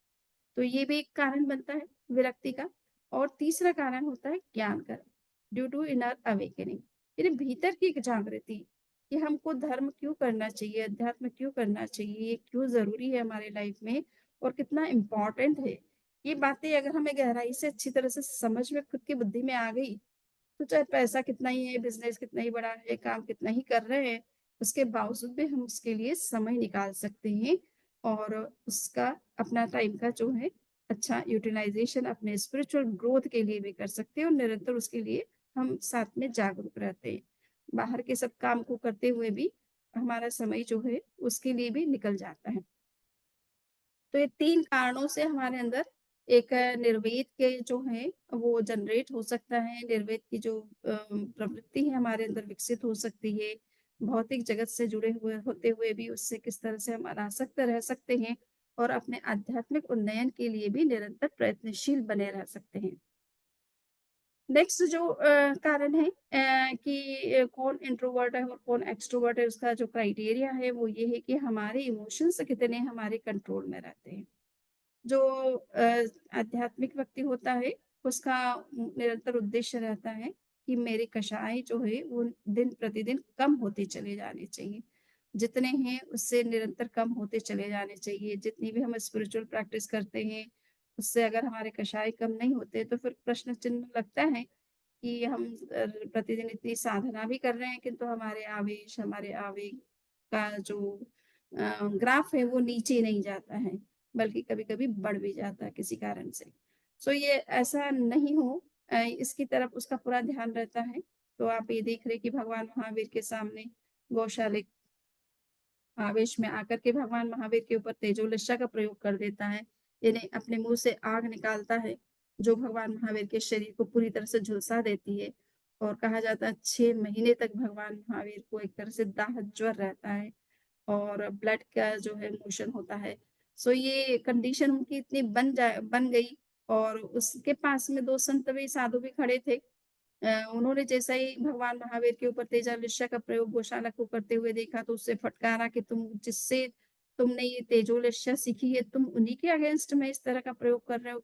तो ये भी एक कारण बनता है विरक्ति का और तीसरा कारण होता है ज्ञान कर्म ड्यू टू इनर अवेकनिंग यानी भीतर की एक जागृति कि हमको धर्म क्यों करना चाहिए अध्यात्म क्यों करना चाहिए ये क्यों जरूरी है हमारे लाइफ में और कितना इम्पोर्टेंट है ये बातें अगर हमें गहराई से अच्छी तरह से समझ में खुद की बुद्धि में आ गई तो चाहे पैसा कितना ही है बिजनेस कितना ही बड़ा है काम कितना ही कर रहे हैं उसके बावजूद भी हम उसके लिए समय निकाल सकते हैं और उसका अपना टाइम का जो है अच्छा यूटिलाइजेशन अपने स्पिरिचुअल ग्रोथ के लिए भी कर सकते हैं और निरंतर उसके लिए हम साथ में जागरूक रहते हैं। बाहर के सब काम को करते हुए भी हमारा समय जो है उसके लिए भी निकल जाता है। तो ये 3 कारणों से हमारे अंदर एक निर्वेद के जो है वो जनरेट हो सकता है, निर्वेद की जो प्रवृत्ति है हमारे अंदर विकसित हो सकती है। भौतिक जगत से जुड़े हुए होते हुए भी उससे किस तरह से हम अनासक्त रह सकते हैं और अपने आध्यात्मिक उन्नयन के लिए भी निरंतर प्रयत्नशील बने रह सकते हैं। नेक्स्ट जो कारण है कि कौन इंट्रोवर्ट है और कौन एक्सट्रोवर्ट है उसका जो क्राइटेरिया है वो ये है कि हमारे इमोशंस कितने हमारे कंट्रोल में रहते हैं। जो आध्यात्मिक व्यक्ति होता है, उसका निरंतर उद्देश्य रहता है कि मेरे कषाय जो है वो दिन-प्रतिदिन कम होते चले जाने चाहिए। जितने हैं उससे निरंतर कम होते चले जाने चाहिए। जितनी भी हम स्पिरिचुअल प्रैक्टिस करते हैं, उससे अगर हमारे कषाय कम नहीं होते तो फिर प्रश्न चिन्ह लगता है कि हम प्रतिदिन इतनी साधना भी कर रहे हैं किंतु हमारे आवेश, हमारे आवेग का जो ग्राफ है वो नीचे नहीं जाता है, बल्कि कभी-कभी बढ़ भी जाता है किसी कारण से। सो ये ऐसा नहीं हो इसकी तरफ उसका पूरा ध्यान रहता है। तो आप ये देख रहे हैं कि भगवान महावीर के सामने गौशाले आवेश में आकर के भगवान महावीर के ऊपर तेजोलश्या का प्रयोग कर देता है। यानी अपने मुँह से आग निकालता है, जो भगवान महावीर के शरीर को पूरी तरह से झुलसा देती है और कहा जाता है 6 महीने तक भगवान महावीर को एक तरह से दाह ज्वर रहता है और ब्लड का जो है मोशन होता है। सो ये कंडीशन उनकी इतनी बन गई और उसके पास में 2 संत भी साधु भी खड़े थे। उन्होंने जैसा ही भगवान महावीर के ऊपर तेजालिश्या का प्रयोग गौशाला को करते हुए देखा तो उससे फटकारा कि तुम जिससे तुमने ये तेजोलिश्या सीखी है तुम उन्हीं के अगेंस्ट में इस तरह का प्रयोग कर रहे हो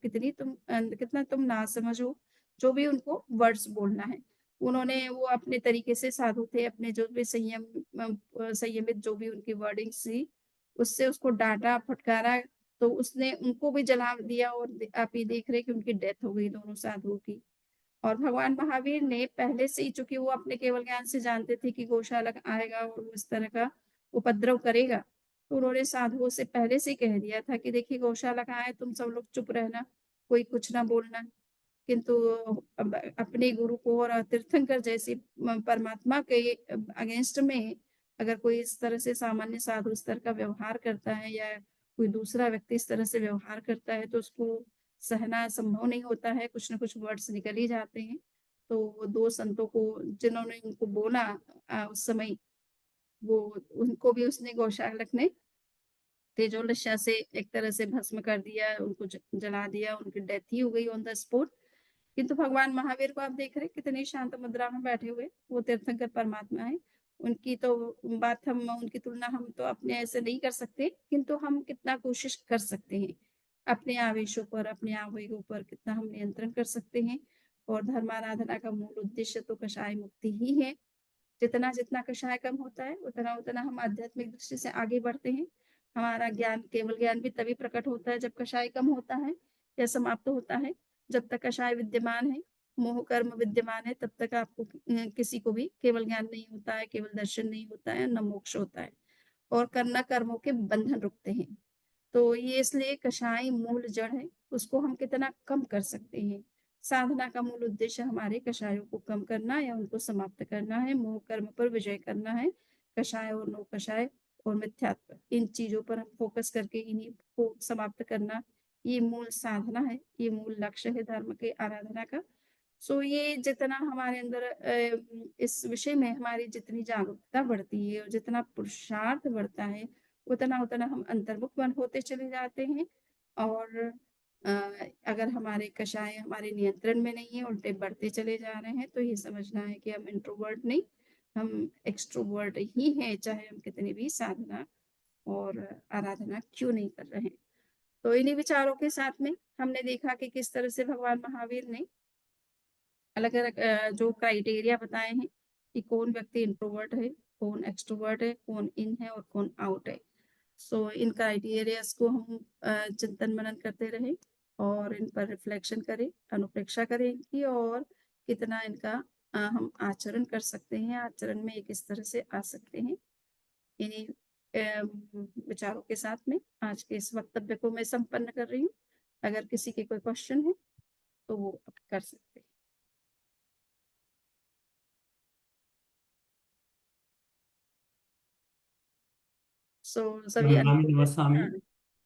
कितना तुम नासमझ हो जो भी उनको वर्ड्स बोलना है उन्होंने वो अपने तरीके से साधु थे अपने जो भी संयमित जो भी उनकी वर्डिंग्स थी उससे उसको डांटा फटकारा तो उसने उनको भी जला दिया और आप ये देख रहे हैं कि उनकी डेथ हो गई दोनों साधुओं की और भगवान महावीर ने पहले से ही चूँकि वो अपने केवल ज्ञान से जानते थे कि गौशाला आएगा और वो इस तरह का उपद्रव करेगा, तो उन्होंने साधुओं से पहले से ही कह दिया था कि देखिए गौशाला कहाँ है, तुम सब लोग चुप रहना, कोई कुछ ना बोलना। किंतु अब अपने गुरु को और तीर्थंकर जैसे परमात्मा के अगेंस्ट में अगर कोई इस तरह से सामान्य साधु स्तर का व्यवहार करता है या कोई दूसरा व्यक्ति इस तरह से व्यवहार करता है तो उसको सहना संभव नहीं होता है, कुछ न कुछ वर्ड्स निकल ही जाते हैं। तो वो 2 संतों को जिन्होंने उनको बोला उस समय वो उनको भी उसने गौशालक ने तेजोलश्या से एक तरह से भस्म कर दिया, उनको जला दिया, उनकी डेथ ही हो गई ऑन द स्पॉट। किंतु भगवान महावीर को आप देख रहे हैं कितनी शांत मुद्रा में बैठे हुए, वो तीर्थंकर परमात्मा हैं। उनकी तो बात हम उनकी तुलना हम तो अपने ऐसे नहीं कर सकते, किंतु हम कितना कोशिश कर सकते हैं। अपने आवेशों पर, अपने आवेगों पर कितना हम नियंत्रण कर सकते हैं और धर्माराधना का मूल उद्देश्य तो कषाय मुक्ति ही है। जितना कषाय कम होता है, उतना हम आध्यात्मिक दृष्टि से आगे बढ़ते हैं। हमारा ज्ञान केवल ज्ञान भी तभी प्रकट होता है जब कषाय कम होता है या समाप्त होता है। जब तक कषाय विद्यमान है, मोह कर्म विद्यमान है, तब तक आपको किसी को भी केवल ज्ञान नहीं होता है, केवल दर्शन नहीं होता है, ना मोक्ष होता है। और करना कर्मों के बंधन रुकते हैं। तो ये इसलिए कषाय मूल जड़ है, उसको हम कितना कम कर सकते हैं। साधना का मूल उद्देश्य हमारे कषायों को कम करना या उनको समाप्त करना है, मोह कर्म पर विजय करना है। कषाय और नो कषाय और मिथ्यात्व, इन चीज़ों पर हम फ़ोकस करके इन्हीं को समाप्त करना, ये मूल साधना है, ये मूल लक्ष्य है धर्म के आराधना का। सो ये जितना हमारे अंदर इस विषय में हमारी जितनी जागरूकता बढ़ती है और जितना पुरुषार्थ बढ़ता है, उतना-उतना हम अंतर्मुख बन होते चले जाते हैं और अ, अगर हमारे कषाय हमारे नियंत्रण में नहीं है, उल्टे बढ़ते चले जा रहे हैं, तो ये समझना है कि हम इंट्रोवर्ट नहीं, हम एक्सट्रोवर्ट ही हैं, चाहे हम कितनी भी साधना और आराधना क्यों नहीं कर रहे हैं। तो इन्हीं विचारों के साथ में हमने देखा कि किस तरह से भगवान महावीर ने अलग-अलग जो क्राइटेरिया बताए हैं कि कौन व्यक्ति इंट्रोवर्ट है, कौन एक्सट्रोवर्ट है, कौन इन है और कौन आउट है। सो इन क्राइटेरियाज़ को हम चिंतन मनन करते रहें और इन पर रिफ्लेक्शन करें, अनुप्रेक्षा करें इनकी और कितना इनका हम आचरण कर सकते हैं, आचरण में ये किस तरह से आ सकते हैं। इन्हीं विचारों के साथ में आज के इस वक्तव्य को मैं संपन्न कर रही हूँ। अगर किसी के कोई क्वेश्चन है, तो वो आप कर सकते हैं। सो सभी नमामि अनम्यूटेड नमस्वामी। हाँ,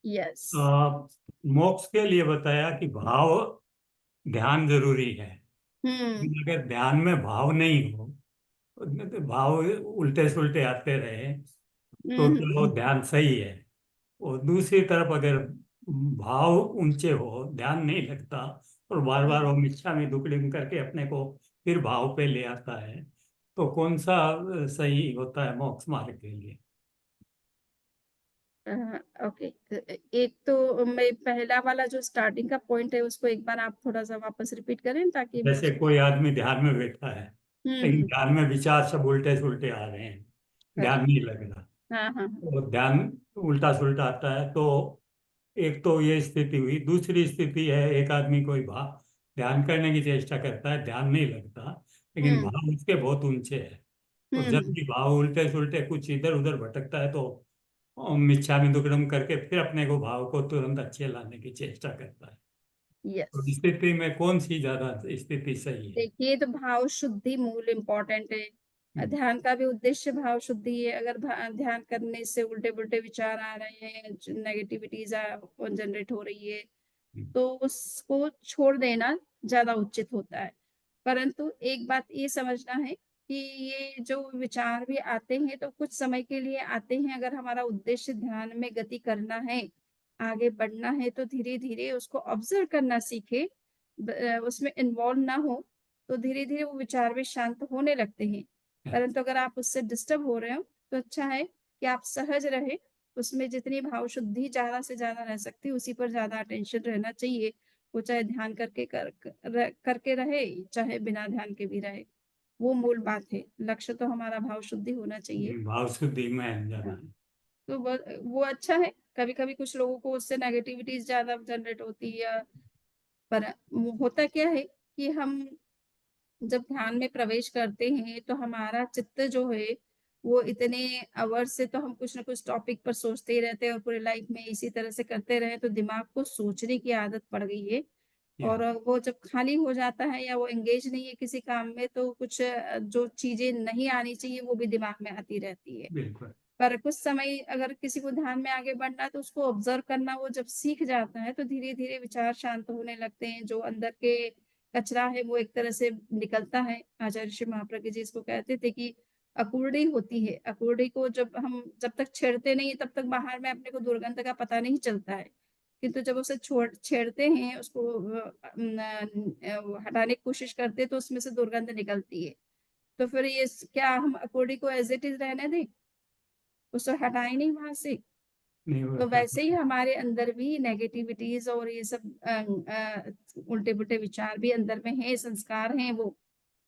यस। मोक्ष के लिए बताया कि भाव ध्यान जरूरी है। हुँ, लेकिन अगर ध्यान में भाव नहीं हो, तो भाव उल्टे सुल्टे आते रहे, हुँ, तो हुँ, वो ध्यान सही है। और दूसरी तरफ अगर भाव ऊंचे हो, ध्यान नहीं लगता और बार बार वो मिच्छा में दुकड़िम करके अपने को फिर भाव पे ले आता है, तो कौन सा सही होता है मोक्ष मार्ग के लिए? अ, ओके। एक तो मैं पहला वाला जो स्टार्टिंग का पॉइंट है, उसको एक बार आप थोड़ा-सा वापस रिपीट करें ताकि जैसे मुझे कोई आदमी ध्यान में बैठा है, हुँ, लेकिन हुँ, ध्यान में विचार सब उल्टे सुल्टे आ रहे हैं, ध्यान करेक्ट। नहीं लग रहा, हाँ, हाँ, हाँ। तो ध्यान उल्टा सुल्टा आता है। तो एक तो ये स्थिति हुई। दूसरी स्थिति है, एक आदमी कोई भाव ध्यान करने की चेष्टा करता है, ध्यान नहीं लगता, लेकिन हुँ, भाव उसके बहुत ऊंचे है। हुँ, तो जब हुँ, भी भाव उल्टे सुल्टे कुछ इधर उधर भटकता है, तो मिच्छा में दुक्कड़म करके फिर अपने को भाव को तुरंत अच्छे लाने की चेष्टा करता है। तो यस। इस स्थिति में कौन सी ज्यादा स्थिति सही है? देखिए, तो भाव शुद्धि मूल इम्पोर्टेंट है। हम्म, ध्यान का भी उद्देश्य भाव शुद्धि है। अगर ध्यान करने से उल्टे-पुल्टे विचार आ रहे हैं, नेगेटिविटीज़ जनरेट हो रही है, हम्म, तो उसको छोड़ देना ज़्यादा उचित होता है। परंतु एक बात ये समझना है कि ये जो विचार भी आते हैं, तो कुछ समय के लिए आते हैं। अगर हमारा उद्देश्य ध्यान में गति करना है, आगे बढ़ना है, तो धीरे-धीरे उसको ऑब्ज़र्व करना सीखें। उसमें इन्वॉल्व ना हो, तो धीरे-धीरे वो विचार भी शांत होने लगते हैं। परंतु अगर आप उससे डिस्टर्ब हो रहे हो, तो अच्छा है कि आप सहज रहें, उसमें जितनी भाव शुद्धि ज़्यादा से ज़्यादा रह सकती है, उसी पर ज़्यादा अटेंशन रहना चाहिए। वो चाहे ध्यान करके करके रहे, चाहे बिना ध्यान के भी रहे। वो मूल बात है। लक्ष्य तो हमारा भाव शुद्धि होना चाहिए। भाव शुद्धि में हाँ, ज्यादा। तो वो अच्छा है। कभी-कभी कुछ लोगों को उससे नेगेटिविटीज़ ज़्यादा जनरेट होती है पर वो होता क्या है कि हम जब ध्यान में प्रवेश करते हैं, तो हमारा चित्त जो है, वो इतने आवर्स से तो हम कुछ न कुछ टॉपिक पर सोचते ही रहते हैं और पूरी लाइफ में इसी तरह से करते रहे, तो दिमाग को सोचने की आदत पड़ गई है। या और वो जब खाली हो जाता है या वो एंगेज नहीं है किसी काम में, तो कुछ जो चीज़ें नहीं आनी चाहिए, वो भी दिमाग में आती रहती है। बिल्कुल। पर कुछ समय अगर किसी को ध्यान में आगे बढ़ना है, तो उसको ऑब्ज़र्व करना वो जब सीख जाता है, तो धीरे-धीरे विचार शांत होने लगते हैं। जो अंदर के कचरा है, वो एक तरह से निकलता है। आचार्य श्री महाप्रज्ञ जी इसको कहते थे कि अकूर्डी होती है। अकूर्डी को जब तक छेड़ते नहीं, तब तक बाहर में अपने को दुर्गंध का पता नहीं चलता है। किंतु जब उसे छेड़ते हैं, उसको हटाने की कोशिश करते हैं, तो उसमें से दुर्गंध निकलती है। तो फिर ये क्या हम अकूर्डी को एज़ इट इज़ रहने दें? उसको हटाएँ नहीं वहाँ से। नहीं हो तो वैसे सकता। ही हमारे अंदर भी नेगेटिविटीज़ और ये सब उल्टे-पुल्टे विचार भी अंदर में हैं, संस्कार हैं वो।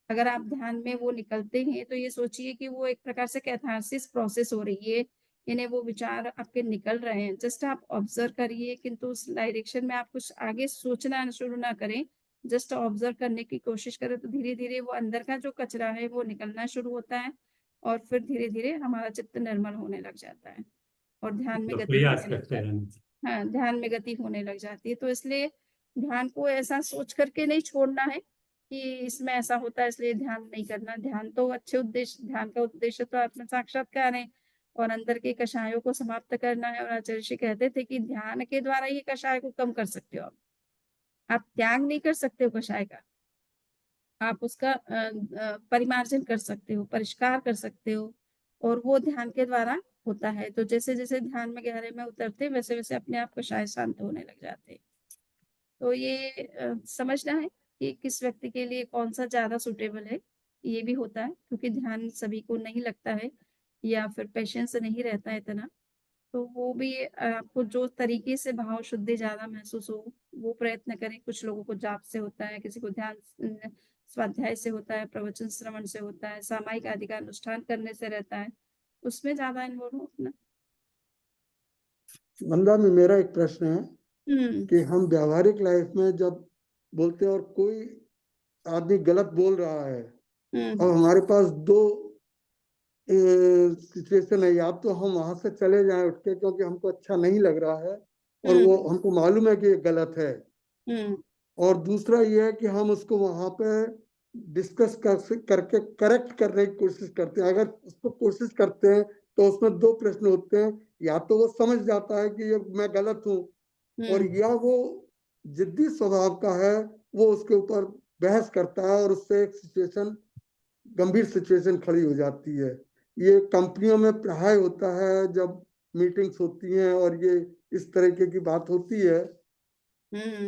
अगर आप ध्यान में वो निकलते हैं, तो ये सोचिए कि वो एक प्रकार से कैथार्सिस प्रोसेस हो रही है। यानी वो विचार आपके निकल रहे हैं। जस्ट आप ऑब्ज़र्व करिए, किंतु उस डायरेक्शन में आप कुछ आगे सोचना शुरू ना करें। जस्ट ऑब्ज़र्व करने की कोशिश करें, तो धीरे-धीरे वो अंदर का जो कचरा है, वो निकलना शुरू होता है और फिर धीरे-धीरे हमारा चित्त निर्मल होने लग जाता है और ध्यान में तो गति प्रयास होने लग करते जाती रहना है। हाँ, ध्यान में गति होने लग जाती है। तो इसलिए ध्यान को ऐसा सोच कर के नहीं छोड़ना है कि इसमें ऐसा होता है इसलिए ध्यान नहीं करना। ध्यान तो अच्छे उद्देश्य ध्यान का उद्देश्य तो आत्म साक्षात्कार है और अंदर के कषायों को समाप्त करना है और आचार्य ऋषि कहते थे कि ध्यान के द्वारा ही कषाय को कम कर सकते हो आप। आप त्याग नहीं कर सकते हो कषाय का। आप उसका परिमार्जन कर सकते हो, परिष्कार कर सकते हो और वो ध्यान के द्वारा होता है। तो जैसे-जैसे ध्यान में गहरे में उतरते हैं, वैसे-वैसे अपने आप कषाय शांत होने लग जाते हैं। तो ये समझना है कि किस व्यक्ति के लिए कौन-सा ज़्यादा सूटेबल है, ये भी होता है क्योंकि ध्यान सभी को नहीं लगता है या फिर पेशेंस नहीं रहता है इतना। तो वो भी आपको जो तरीके से भाव शुद्धि ज़्यादा महसूस हो, वो प्रयत्न करें। कुछ लोगों को जाप से होता है, किसी को ध्यान स्वाध्याय से होता है, प्रवचन श्रवण से होता है, सामायिक आदि का अनुष्ठान करने से रहता है। उसमें ज़्यादा इन्वॉल्व हो अपना। वंदा में मेरा एक प्रश्न है हुँ, कि हम व्यावहारिक लाइफ में जब बोलते हैं और कोई आदमी गलत बोल रहा है, हुँ, अब हुँ, हमारे पास दो सिचुएशन है, या तो हम वहां से चले जाएं उठ के क्योंकि हमको अच्छा नहीं लग रहा है और हुँ, वो हमको मालूम है कि ये गलत है, हुँ, और दूसरा ये है कि हम उसको वहां पे डिस्कस करके करेक्ट करने की कोशिश करते हैं। अगर उसको कोशिश करते हैं तो उसमें दो प्रश्न होते हैं, या तो वो समझ जाता है कि ये मैं गलत हूँ, और हुँ, या वो जिद्दी स्वभाव का है, वो उसके ऊपर बहस करता है और उससे एक सिचुएशन, गंभीर सिचुएशन खड़ी हो जाती है। ये कंपनियों में प्राय होता है जब मीटिंग्स होती हैं और ये इस तरीके की बात होती है।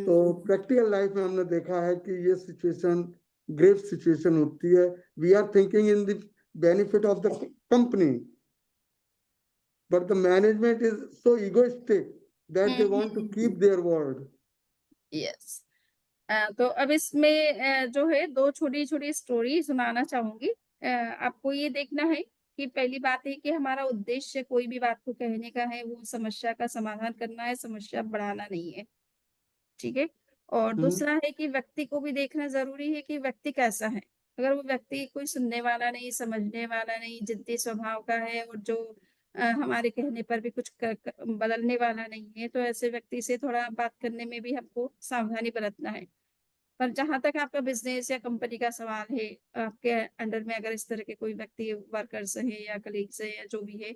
तो हुँ। प्रैक्टिकल लाइफ में हमने देखा है कि ये सिचुएशन ग्रेव सिचुएशन होती है। We are thinking in the benefit of the company, but the management is so egoistic that hmm, they hmm, want to hmm, keep hmm. their word. Yes. तो अब इसमें जो है 2 छोटी-छोटी स्टोरी सुनाना चाहूँगी। आपको ये देखना है कि पहली बात है कि हमारा उद्देश्य कोई भी बात को कहने का है, वो समस्या का समाधान करना है, समस्या बढ़ाना नहीं है, ठीक है? और दूसरा है कि व्यक्ति को भी देखना ज़रूरी है कि व्यक्ति कैसा है। अगर वो व्यक्ति कोई सुनने वाला नहीं, समझने वाला नहीं, ज़िद्दी स्वभाव का है और जो हमारे कहने पर भी कुछ क क बदलने वाला नहीं है, तो ऐसे व्यक्ति से थोड़ा बात करने में भी हमको सावधानी बरतना है। पर जहाँ तक आपका बिज़नेस या कंपनी का सवाल है, आपके अंडर में अगर इस तरह के कोई व्यक्ति वर्कर्स हैं या कलीग्स हैं या जो भी है,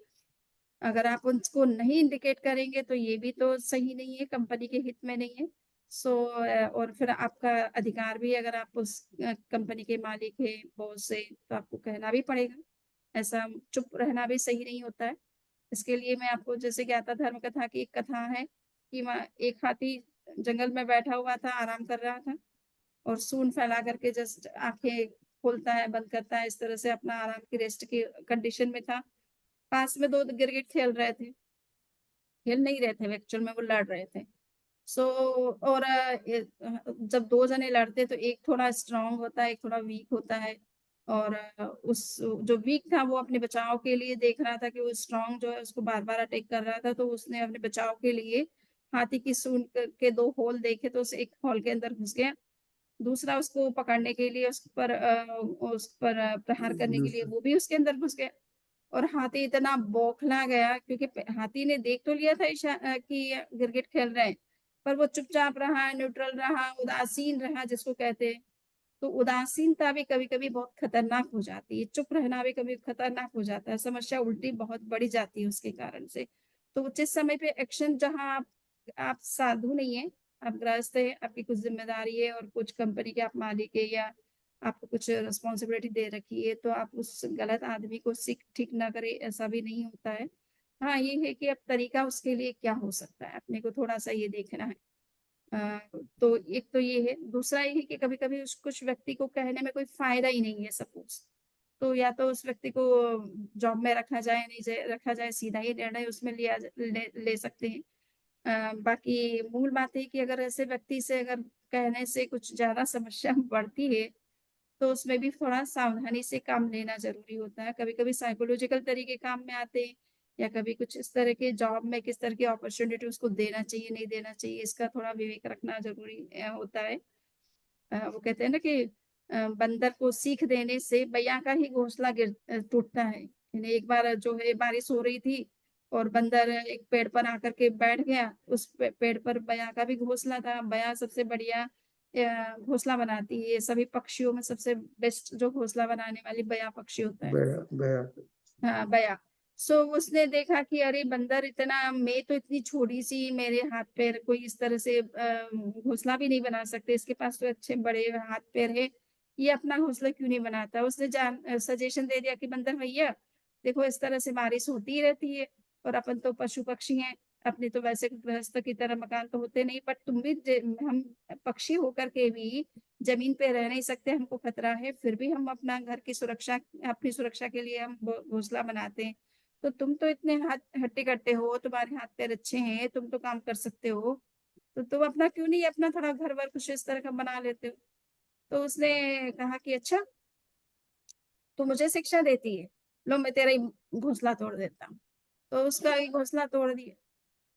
अगर आप उसको नहीं इंडिकेट करेंगे तो ये भी तो सही नहीं है, कंपनी के हित में नहीं है। सो और फिर आपका अधिकार भी अगर आप उस कंपनी के मालिक हैं, बॉस हैं, तो आपको कहना भी पड़ेगा। ऐसा चुप रहना भी सही नहीं होता है। इसके लिए मैं आपको जैसे ज्ञाता धर्म कथा की एक कथा है कि वहाँ एक हाथी जंगल में बैठा हुआ था, आराम कर रहा था। और सूंड फैला करके जस्ट आँखें खोलता है, बंद करता है, इस तरह से अपना आराम की रेस्ट की कंडीशन में था। पास में 2 गिरगिट खेल रहे थे, खेल नहीं रहे थे एक्चुअल में वो लड़ रहे थे। सो और जब 2 जने लड़ते तो एक थोड़ा स्ट्रॉन्ग होता है, एक थोड़ा वीक होता है और उस जो वीक था वो अपने बचाव के लिए देख रहा था कि वो स्ट्रॉन्ग जो है उसको बार-बार अटैक कर रहा था, तो उसने अपने बचाव के लिए हाथी की सूंड के 2 होल देखे तो उस एक होल के अंदर घुस गया। दूसरा उसको पकड़ने के लिए उस पर प्रहार करने के लिए वो भी उसके अंदर घुस गया और हाथी इतना बौखला गया क्योंकि हाथी ने देख तो लिया था कि गिरगिट खेल रहे हैं, पर वो चुपचाप रहा, न्यूट्रल रहा, उदासीन रहा जिसको कहते हैं। तो उदासीनता भी कभी-कभी बहुत खतरनाक हो जाती है, चुप रहना भी कभी खतरनाक हो जाता है, समस्या उल्टी बहुत बढ़ जाती है उसके कारण से। तो जिस समय पे एक्शन जहाँ आप साधु नहीं हैं, आप गृहस्थ हैं, आपकी कुछ ज़िम्मेदारी है और कुछ कंपनी के आप मालिक हैं या आपको कुछ रिस्पॉन्सिबिलिटी दे रखी है, तो आप उस गलत आदमी को सिक ठीक ना करें, ऐसा भी नहीं होता है। हाँ, ये है कि अब तरीका उसके लिए क्या हो सकता है, अपने को थोड़ा-सा ये देखना है। तो एक तो ये है, दूसरा ये है कि कभी-कभी उस कुछ व्यक्ति को कहने में कोई फ़ायदा ही नहीं है सपोज़, तो या तो उस व्यक्ति को जॉब में रखा जाए, नहीं जाए रखा जाए, सीधा ही निर्णय उसमें लिया ज ले ले सकते हैं। बाकी मूल बात है कि अगर ऐसे व्यक्ति से अगर कहने से कुछ ज़्यादा समस्या बढ़ती है, तो उसमें भी थोड़ा सावधानी से काम लेना ज़रूरी होता है। कभी-कभी साइकोलॉजिकल तरीके काम में आते हैं या कभी कुछ इस तरह के जॉब में किस तरह की अपॉर्च्युनिटी उसको देना चाहिए, नहीं देना चाहिए, इसका थोड़ा विवेक रखना ज़रूरी होता है। वो कहते हैं ना कि बंदर को सीख देने से बया का ही घोंसला टूटता है। यानी एक बार जो है बारिश हो रही थी और बंदर एक पेड़ पर आकर के बैठ गया। उस पेड़ पर बया का भी घोंसला था। बया सबसे बढ़िया घोंसला बनाती है। सभी पक्षियों में सबसे बेस्ट जो घोंसला बनाने वाली बया पक्षी होता है। बया बया हाँ, बया। सो उसने देखा कि अरे बंदर इतना, मैं तो इतनी छोटी सी, मेरे हाथ पैर कोई इस तरह से घोंसला भी नहीं बना सकते, इसके पास तो अच्छे बड़े हाथ पैर है, ये अपना घोंसला क्यों नहीं बनाता। उसने सजेशन दे दिया कि बंदर भैया देखो, इस तरह से बारिश होती ही रहती है और अपन तो पशु पक्षी हैं, अपने तो वैसे गृहस्थ की तरह मकान तो होते नहीं, पर तुम भी हम पक्षी होकर के भी जमीन पे रह नहीं सकते, हमको खतरा है, फिर भी हम अपना घर की सुरक्षा, अपनी सुरक्षा के लिए हम घोंसला बनाते हैं। तो तुम तो इतने हट्टे कट्टे हो, तुम्हारे हाथ पैर अच्छे हैं, तुम तो काम कर सकते हो, तो तुम अपना क्यों नहीं अपना थोड़ा घर वर कुछ इस तरह का बना लेते हो। तो उसने कहा कि अच्छा, तो मुझे शिक्षा देती है, लो मैं तेरा ही घोंसला तोड़ देता हूँ। तो उसका ही घोंसला तोड़ दिया।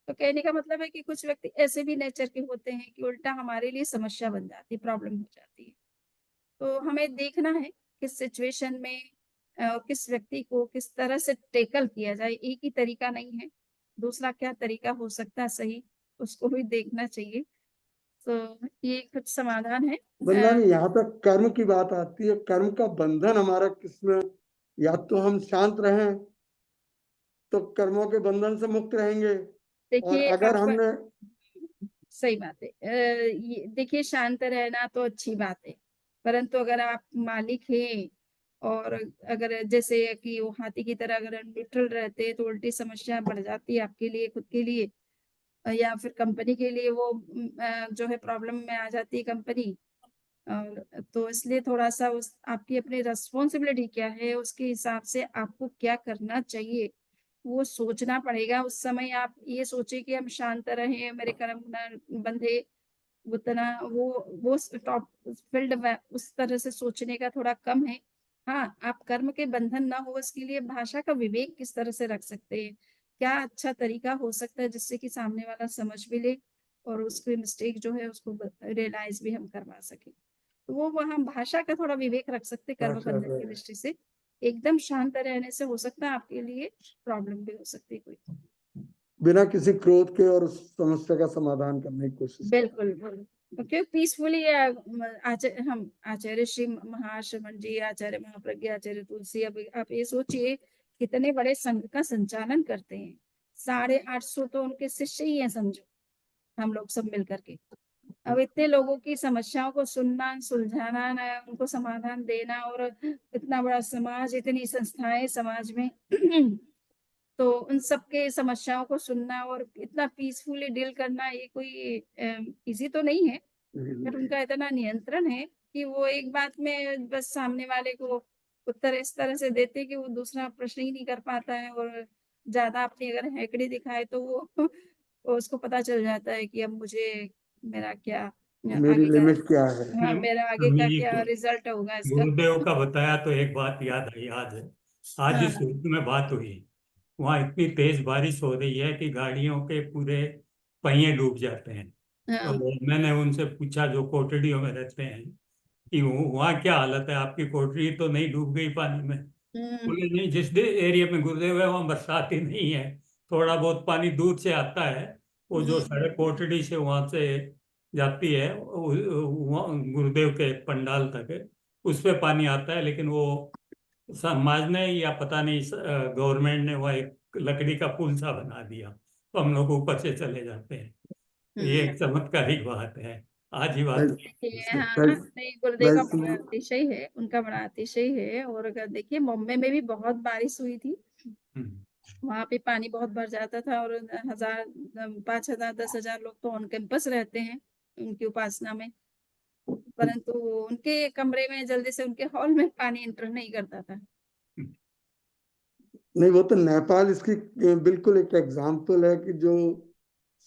तो कहने का मतलब है कि कुछ व्यक्ति ऐसे भी नेचर के होते हैं कि उल्टा हमारे लिए समस्या बन जाती है, प्रॉब्लम हो जाती है। तो हमें देखना है किस सिचुएशन में किस व्यक्ति को किस तरह से टैकल किया जाए। एक ही तरीका नहीं है, दूसरा क्या तरीका हो सकता है सही, उसको भी देखना चाहिए। तो ये कुछ समाधान है। वंदना जी, यहाँ पे कर्म की बात आती है। कर्म का बंधन हमारा किसमें, या तो हम शांत रहें तो कर्मों के बंधन से मुक्त रहेंगे, और देखिए अगर आप, हमने सही बात है, ये देखिए शांत रहना तो अच्छी बात है, परंतु अगर आप मालिक हैं और अगर जैसे कि वो हाथी की तरह अगर न्यूट्रल रहते तो उल्टी समस्या बढ़ जाती है आपके लिए, खुद के लिए, या फिर कंपनी के लिए, वो जो है प्रॉब्लम में आ जाती है कंपनी। और तो इसलिए थोड़ा सा उस आपकी अपनी रिस्पॉन्सिबिलिटी क्या है, उसके हिसाब से आपको क्या करना चाहिए वो सोचना पड़ेगा। उस समय आप ये सोचे कि हम शांत रहें, मेरे कर्म न बंधे, उतना वो टॉप फील्ड में उस तरह से सोचने का थोड़ा कम है। हाँ, आप कर्म के बंधन ना हो इसके लिए भाषा का विवेक किस तरह से रख सकते हैं, क्या अच्छा तरीका हो सकता है जिससे कि सामने वाला समझ भी ले और उसकी मिस्टेक जो है उसको रियलाइज भी हम करवा सके। तो वो वहाँ भाषा का थोड़ा विवेक रख सकते कर्म बंधन की दृष्टि से। एकदम शांत रहने से हो सकता है आपके लिए प्रॉब्लम भी हो सकती है कोई। बिना किसी क्रोध के और उस समस्या का समाधान करने की कोशिश करें। बिल्कुल, क्योंकि पीसफुली हम आचार्य श्री महाश्रमण जी, आचार्य महाप्रज्ञा, आचार्य तुलसी, अब आप ये सोचिए कितने बड़े संघ का संचालन करते हैं। 850 तो उनके शिष्य ही हैं समझो, हम लोग सब मिल करके। अब इतने लोगों की समस्याओं को सुनना, सुलझाना, उनको समाधान देना, और इतना बड़ा समाज, इतनी संस्थाएं समाज में तो उन सबके समस्याओं को सुनना और इतना पीसफुली डील करना, ये कोई इजी तो नहीं है। पर उनका इतना नियंत्रण है कि वो एक बात में बस सामने वाले को उत्तर इस तरह से देते कि वो दूसरा प्रश्न ही नहीं कर पाता है, और ज्यादा अपनी अगर हैकड़ी दिखाए तो वो उसको पता चल जाता है कि अब मुझे मेरा क्या मेरी आगे का, लिमिट क्या है। हाँ मेरा आगे का अम्मी क्या को रिजल्ट होगा इसका। गुरुदेव का बताया तो एक बात याद है। आज हाँ जिस सूरत में बात हुई, वहाँ इतनी तेज बारिश हो रही है कि गाड़ियों के पूरे पहिए डूब जाते हैं। हाँ। तो मैंने उनसे पूछा जो कोठड़ियों में रहते हैं कि वहाँ क्या हालत है, आपकी कोठरी तो नहीं डूब गई पानी में? हम्म। बोले नहीं, जिस एरिया में गुरुदेव है वहाँ बरसात ही नहीं है, थोड़ा बहुत पानी दूर से आता है। वो जो सड़क कोठड़ी से वहाँ से जाती है गुरुदेव के पंडाल तक, उस पे पानी आता है, लेकिन वो समाज ने या पता नहीं गवर्नमेंट ने वह एक लकड़ी का पुल सा बना दिया, तो हम लोग ऊपर से चले जाते हैं। तो ये एक चमत्कारिक बात है। आज ही बात हुई देखिए, उससे। हाँ नहीं, गुरुदेव का बड़ा वैष्णो अतिशय है, उनका बड़ा अतिशय है। और अगर देखिए बॉम्बे में भी बहुत बारिश हुई थी, हम्म। वहां पे पानी बहुत भर जाता था, और 5,000 10,000 लोग तो ऑन कैंपस रहते हैं उनकी उपासना में, परंतु उनके कमरे में जल्दी से उनके हॉल में पानी एंटर नहीं करता था। नहीं, वो तो नेपाल इसकी बिल्कुल एक एग्जाम्पल है कि जो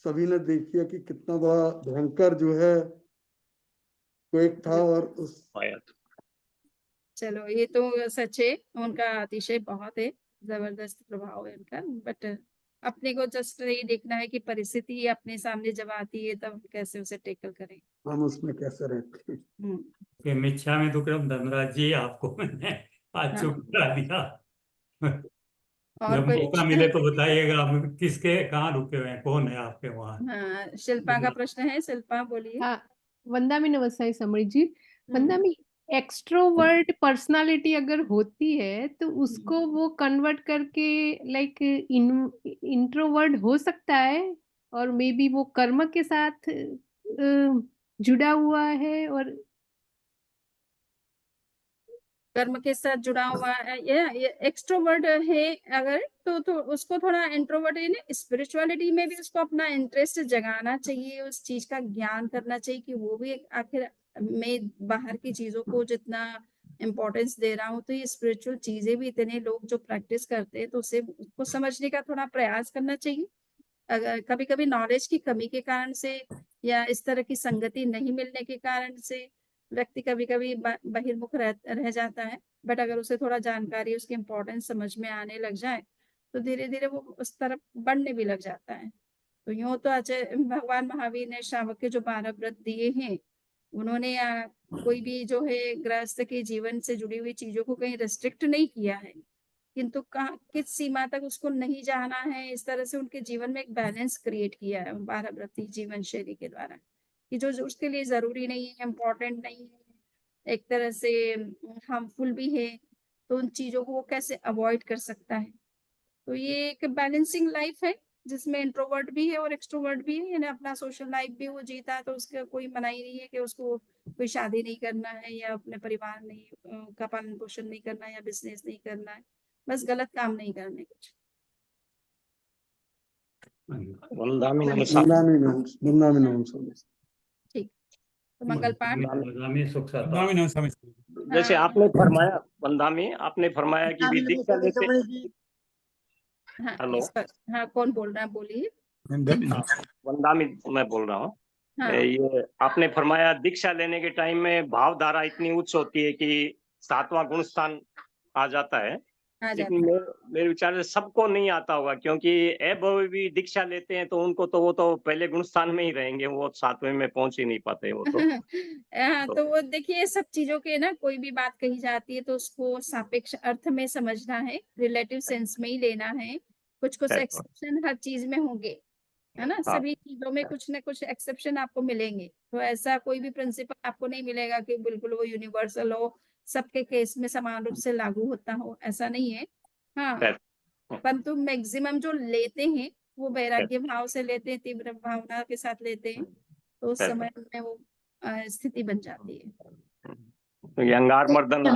सभी ने देखी है कि कितना बड़ा भयंकर जो है क्वेक था, और उस चलो ये तो सच है, उनका अतिशय बहुत है, जबरदस्त प्रभाव है उनका। बट अपने को जस्ट ये देखना है कि परिस्थिति अपने सामने जब आती है तब कैसे उसे टैकल करें। हम उसमें कैसे रहते हैं। हम्म, कि मिच्छा में दुक्कडम धनराज जी, आपको मैंने आज चुप हाँ। करा दिया। और जब कोई मौका मिले तो बताइएगा, हम किसके कहाँ रुके हुए हैं, कौन है आपके वहाँ। हाँ, शिल्पा का प्रश्न है, शिल्पा बोलिए। हाँ, वंदामी नमस्ते समरी जी। हम्म, वंदामी, एक्सट्रोवर्ट पर्सनालिटी अगर होती है तो उसको वो कन्वर्ट करके लाइक इंट्रोवर्ट हो सकता है, और मे बी वो कर्म के साथ जुड़ा हुआ है, और कर्म के साथ जुड़ा हुआ है, ये एक्सट्रोवर्ट है अगर, तो उसको थोड़ा इंट्रोवर्ट है ना, स्पिरिचुअलिटी में भी उसको अपना इंटरेस्ट जगाना चाहिए, उस चीज का ज्ञान करना चाहिए कि वो भी आखिर मैं बाहर की चीजों को जितना इम्पोर्टेंस दे रहा हूँ, तो ये स्पिरिचुअल चीजें भी इतने लोग जो प्रैक्टिस करते हैं तो उसे उसको समझने का थोड़ा प्रयास करना चाहिए। अगर कभी कभी नॉलेज की कमी के कारण से या इस तरह की संगति नहीं मिलने के कारण से व्यक्ति कभी कभी बहिर्मुख रह जाता है, बट अगर उसे थोड़ा जानकारी उसकी इम्पोर्टेंस समझ में आने लग जाए तो धीरे धीरे वो उस तरफ बढ़ने भी लग जाता है। तो यूं तो आज भगवान महावीर ने श्रावक के जो 12 व्रत दिए हैं, उन्होंने कोई भी जो है गृहस्थ के जीवन से जुड़ी हुई चीजों को कहीं रिस्ट्रिक्ट नहीं किया है, किंतु कहाँ किस सीमा तक उसको नहीं जाना है, इस तरह से उनके जीवन में एक बैलेंस क्रिएट किया है 12 व्रती जीवन शैली के द्वारा, कि जो उसके लिए जरूरी नहीं है, इम्पोर्टेंट नहीं है, एक तरह से हार्मफुल भी है, तो उन चीजों को वो कैसे अवॉइड कर सकता है। तो ये एक बैलेंसिंग लाइफ है जिसमें इंट्रोवर्ट भी है और एक्सट्रोवर्ट भी है, यानी अपना सोशल लाइफ भी वो जीता है, तो उसका कोई मनाही नहीं है कि उसको कोई शादी नहीं करना है या अपने परिवार नहीं का पालन पोषण नहीं करना है या बिजनेस नहीं करना है, बस गलत काम नहीं करने कुछ। वंदामी नमस्ते। वंदामी नमस्ते। ठीक, तो मंगल पाठ। वंदामी सुख साता। वंदामी नमस्ते। जैसे हाँ, आपने फरमाया, वंदामी आपने फरमाया कि भी दीक्षा लेते। हाँ, हेलो, इस पर हाँ, कौन बोल रहा है, बोलिए। वंदामी मैं बोल रहा हूँ। हाँ, ये आपने फरमाया दीक्षा लेने के टाइम में भावधारा इतनी उच्च होती है कि 7वां गुण स्थान आ जाता है, आ लेकिन जाता है। मेरे विचार से सबको नहीं आता होगा, क्योंकि अनुभवी भी दीक्षा लेते हैं तो उनको तो वो तो पहले गुण स्थान में ही रहेंगे, वो 7वें में पहुंच ही नहीं पाते वो तो। हाँ, तो वो देखिए सब चीजों के ना, कोई भी बात कही जाती है तो उसको सापेक्ष अर्थ में समझना है, रिलेटिव सेंस में ही लेना है। कुछ कुछ एक्सेप्शन हर चीज में होंगे, है ना, हाँ, सभी चीजों में कुछ ना कुछ एक्सेप्शन आपको मिलेंगे, तो ऐसा कोई भी प्रिंसिपल आपको नहीं मिलेगा कि बिल्कुल वो यूनिवर्सल हो, सबके केस में समान रूप से लागू होता हो, ऐसा नहीं है। हाँ, परंतु मैक्सिमम जो लेते हैं वो वैराग्य भाव से लेते हैं, तीव्र भावना के साथ लेते हैं, तो उस समय में वो स्थिति बन जाती है। तो ये अंगार मर्दन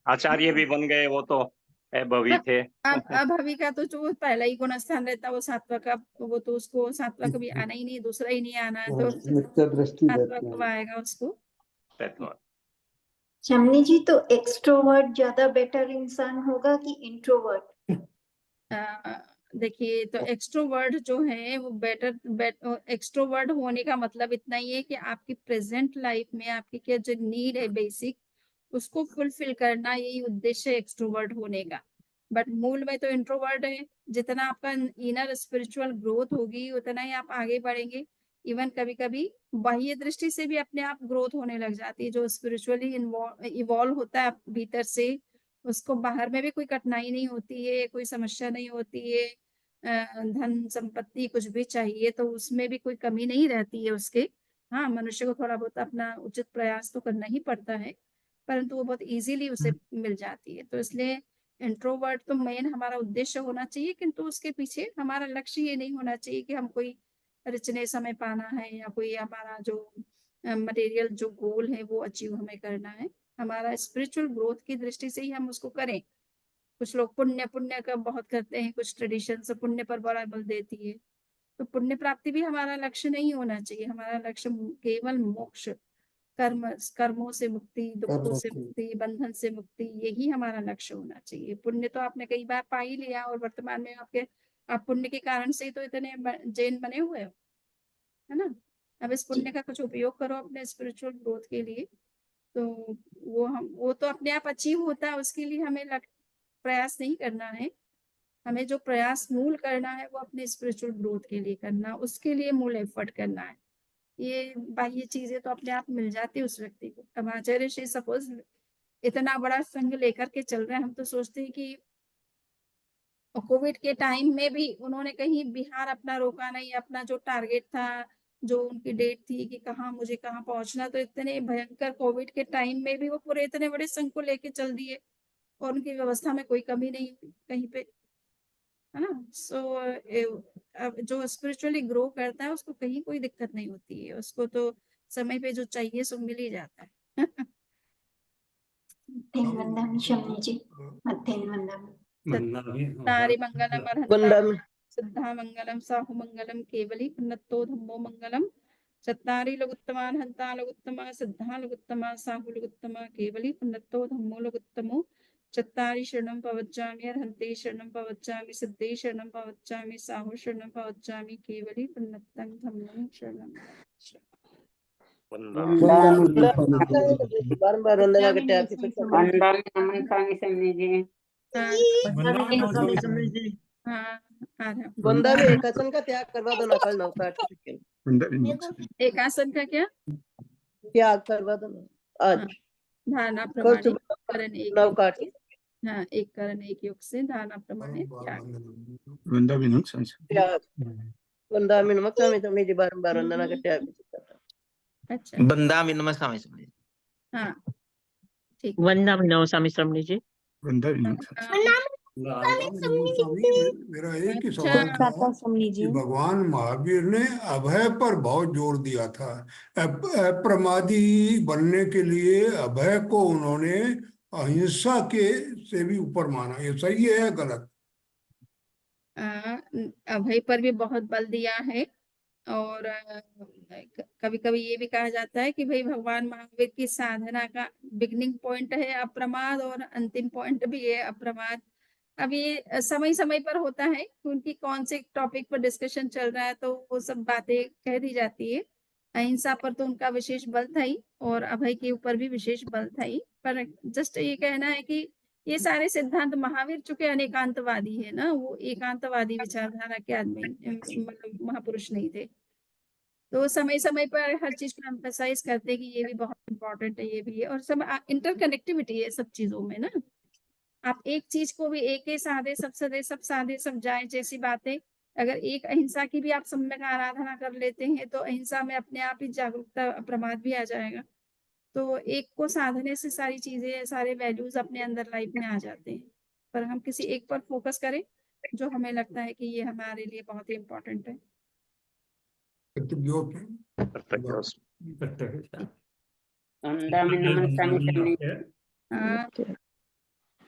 आचार्य भी बन गए, वो तो अनुभवी थे। अब अभी का तो जो पहला ही गुण स्थान रहता है वो सात्विक का, वो तो उसको सात्विक कभी आना ही नहीं, दूसरा ही नहीं आना है, तो नित्य दृष्टि सात्विक रहती कब है। आएगा उसको। शमनी जी, तो एक्सट्रोवर्ट ज्यादा बेटर इंसान होगा कि इंट्रोवर्ट? देखिए, तो एक्सट्रोवर्ट जो है वो एक्सट्रोवर्ट होने का मतलब इतना ही है कि आपकी प्रेजेंट लाइफ में आपकी क्या जो नीड है बेसिक, उसको फुलफिल करना, यही उद्देश्य है एक्सट्रोवर्ट होने का। बट मूल में तो इंट्रोवर्ट है। जितना आपका इनर स्पिरिचुअल ग्रोथ होगी उतना ही आप आगे बढ़ेंगे। इवन कभी कभी बाह्य दृष्टि से भी अपने आप ग्रोथ होने लग जाती है, जो स्पिरिचुअली इवॉल्व होता है भीतर से, उसको बाहर में भी कोई कठिनाई नहीं होती है, कोई समस्या नहीं होती है, धन संपत्ति कुछ भी चाहिए तो उसमें भी कोई कमी नहीं रहती है उसके। हाँ, मनुष्य को थोड़ा बहुत अपना उचित प्रयास तो करना ही पड़ता है, परंतु वो बहुत इजीली उसे मिल जाती है। तो इसलिए इंट्रोवर्ट तो मेन हमारा उद्देश्य होना चाहिए, किंतु उसके पीछे हमारा लक्ष्य ये नहीं होना चाहिए कि हम कोई रिचनेस हमें पाना है या कोई हमारा जो मटेरियल जो गोल है वो अचीव हमें करना है। हमारा स्पिरिचुअल ग्रोथ की दृष्टि से ही हम उसको करें। कुछ लोग पुण्य पुण्य का बहुत करते हैं, कुछ ट्रेडिशन से पुण्य पर बड़ा बल देती है, तो पुण्य प्राप्ति भी हमारा लक्ष्य नहीं होना चाहिए। हमारा लक्ष्य केवल मोक्ष, कर्मों से मुक्ति, दुखों से मुक्ति, बंधन से मुक्ति, यही हमारा लक्ष्य होना चाहिए। पुण्य तो आपने कई बार पा ही लिया, और वर्तमान में आप पुण्य के कारण से ही तो इतने जैन बने हुए हो, है ना। अब इस पुण्य का कुछ उपयोग करो अपने स्पिरिचुअल ग्रोथ के लिए, तो वो तो अपने आप अचीव होता है, उसके लिए हमें प्रयास नहीं करना है। हमें जो प्रयास मूल करना है वो अपने स्पिरिचुअल ग्रोथ के लिए करना, उसके लिए मूल एफर्ट करना है। ये बाह्य चीजें तो अपने आप मिल जाती है उस व्यक्ति को। अब आचार्य श्री सपोज इतना बड़ा संघ लेकर के चल रहे हैं, हम तो सोचते हैं कि कोविड के टाइम में भी उन्होंने कहीं बिहार अपना रोका नहीं, अपना जो टारगेट था, जो उनकी डेट थी कि कहाँ मुझे कहाँ पहुंचना, तो इतने भयंकर कोविड के टाइम में भी वो पूरे इतने बड़े संघ को लेके चल दिए और उनकी व्यवस्था में कोई कमी नहीं हुई कहीं पे, है ना। सो अब जो स्पिरिचुअली ग्रो करता है उसको कहीं कोई दिक्कत नहीं होती है, उसको तो समय पे जो चाहिए सो मिल ही जाता है। मध्याह्न वंदनामि शम्य जी, मध्याह्न वंदनामि। चत्तारि मंगलम अर्हन्तां वंदनामि सिद्धा मंगलम साहु मंगलम केवली उन्नतो धम्मो मंगलम। चत्तारि लघुत्तमा अर्हन्तां लघुत्तमा सिद्धा लघुत्तमा साहु लघुत्तमा केवली उन्नतो धम्मो लघुत्तमो। चत्तारि शरणं प्रवज्जामि अर्हन्ते शरणं प्रवज्जामि सिद्धे शरणं प्रवज्जामि साहु शरणं प्रवज्जामि केवली उन्नतं धम्मं शरणं। बारंबार वंदना करते हैं आपकी शिक्षा हाँ, आ रहा हूँ। वंदा में एक आसन का त्याग करवा दो ना, कल 9 का 8 सेकंड एक आसन का क्या त्याग करवा दो ना आज, धारणा कल प्रमाणित सुबह करण एक 9 योग का 8 से, हाँ एक करण एक योग से धारणा प्रमाणित त्याग। त्याग वंदा में नमस्कार स्वामी जी, बारंबार वंदना करते हैं आपकी शिक्षा। अच्छा बंदा में नमस्कार स्वामी जी। हाँ ठीक। वंदा में नमस्कार स्वामी जी। मेरा एक ही सवाल था कि भगवान महावीर ने अभय पर बहुत जोर दिया था। अप्रमादी बनने के लिए अभय को उन्होंने अहिंसा के से भी ऊपर माना, ये सही है या गलत? अभय पर भी बहुत बल दिया है और कभी कभी ये भी कहा जाता है कि भाई भगवान महावीर की साधना का बिगनिंग पॉइंट है अप्रमाद और अंतिम पॉइंट भी है अप्रमाद। अब ये समय समय पर होता है, उनकी कौन से टॉपिक पर डिस्कशन चल रहा है तो वो सब बातें कह दी जाती है। अहिंसा पर तो उनका विशेष बल था ही और अभय के ऊपर भी विशेष बल था ही, पर जस्ट ये कहना है कि ये सारे सिद्धांत महावीर चूंकि अनेकांतवादी है ना, वो एकांतवादी विचारधारा के आदमी मतलब महापुरुष नहीं थे, तो समय समय पर हर चीज को एम्फसाइज करते हैं कि ये भी बहुत इंपॉर्टेंट है, ये भी है, और सब इंटरकनेक्टिविटी है सब चीजों में ना। आप एक चीज को भी एक ही साधे सब सदे सब साधे सब जाए जैसी बातें, अगर एक अहिंसा की भी आप सम्यक आराधना कर लेते हैं तो अहिंसा में अपने आप ही जागरूकता प्रमाद भी आ जाएगा। तो एक को साधने से सारी चीजें सारे वैल्यूज अपने अंदर लाइफ में आ जाते हैं, पर हम किसी एक पर फोकस करें जो हमें लगता है कि ये हमारे लिए बहुत ही इम्पोर्टेंट है। प्रत्यक्ष वंदा में नमस्कार स्वामी जी। हाँ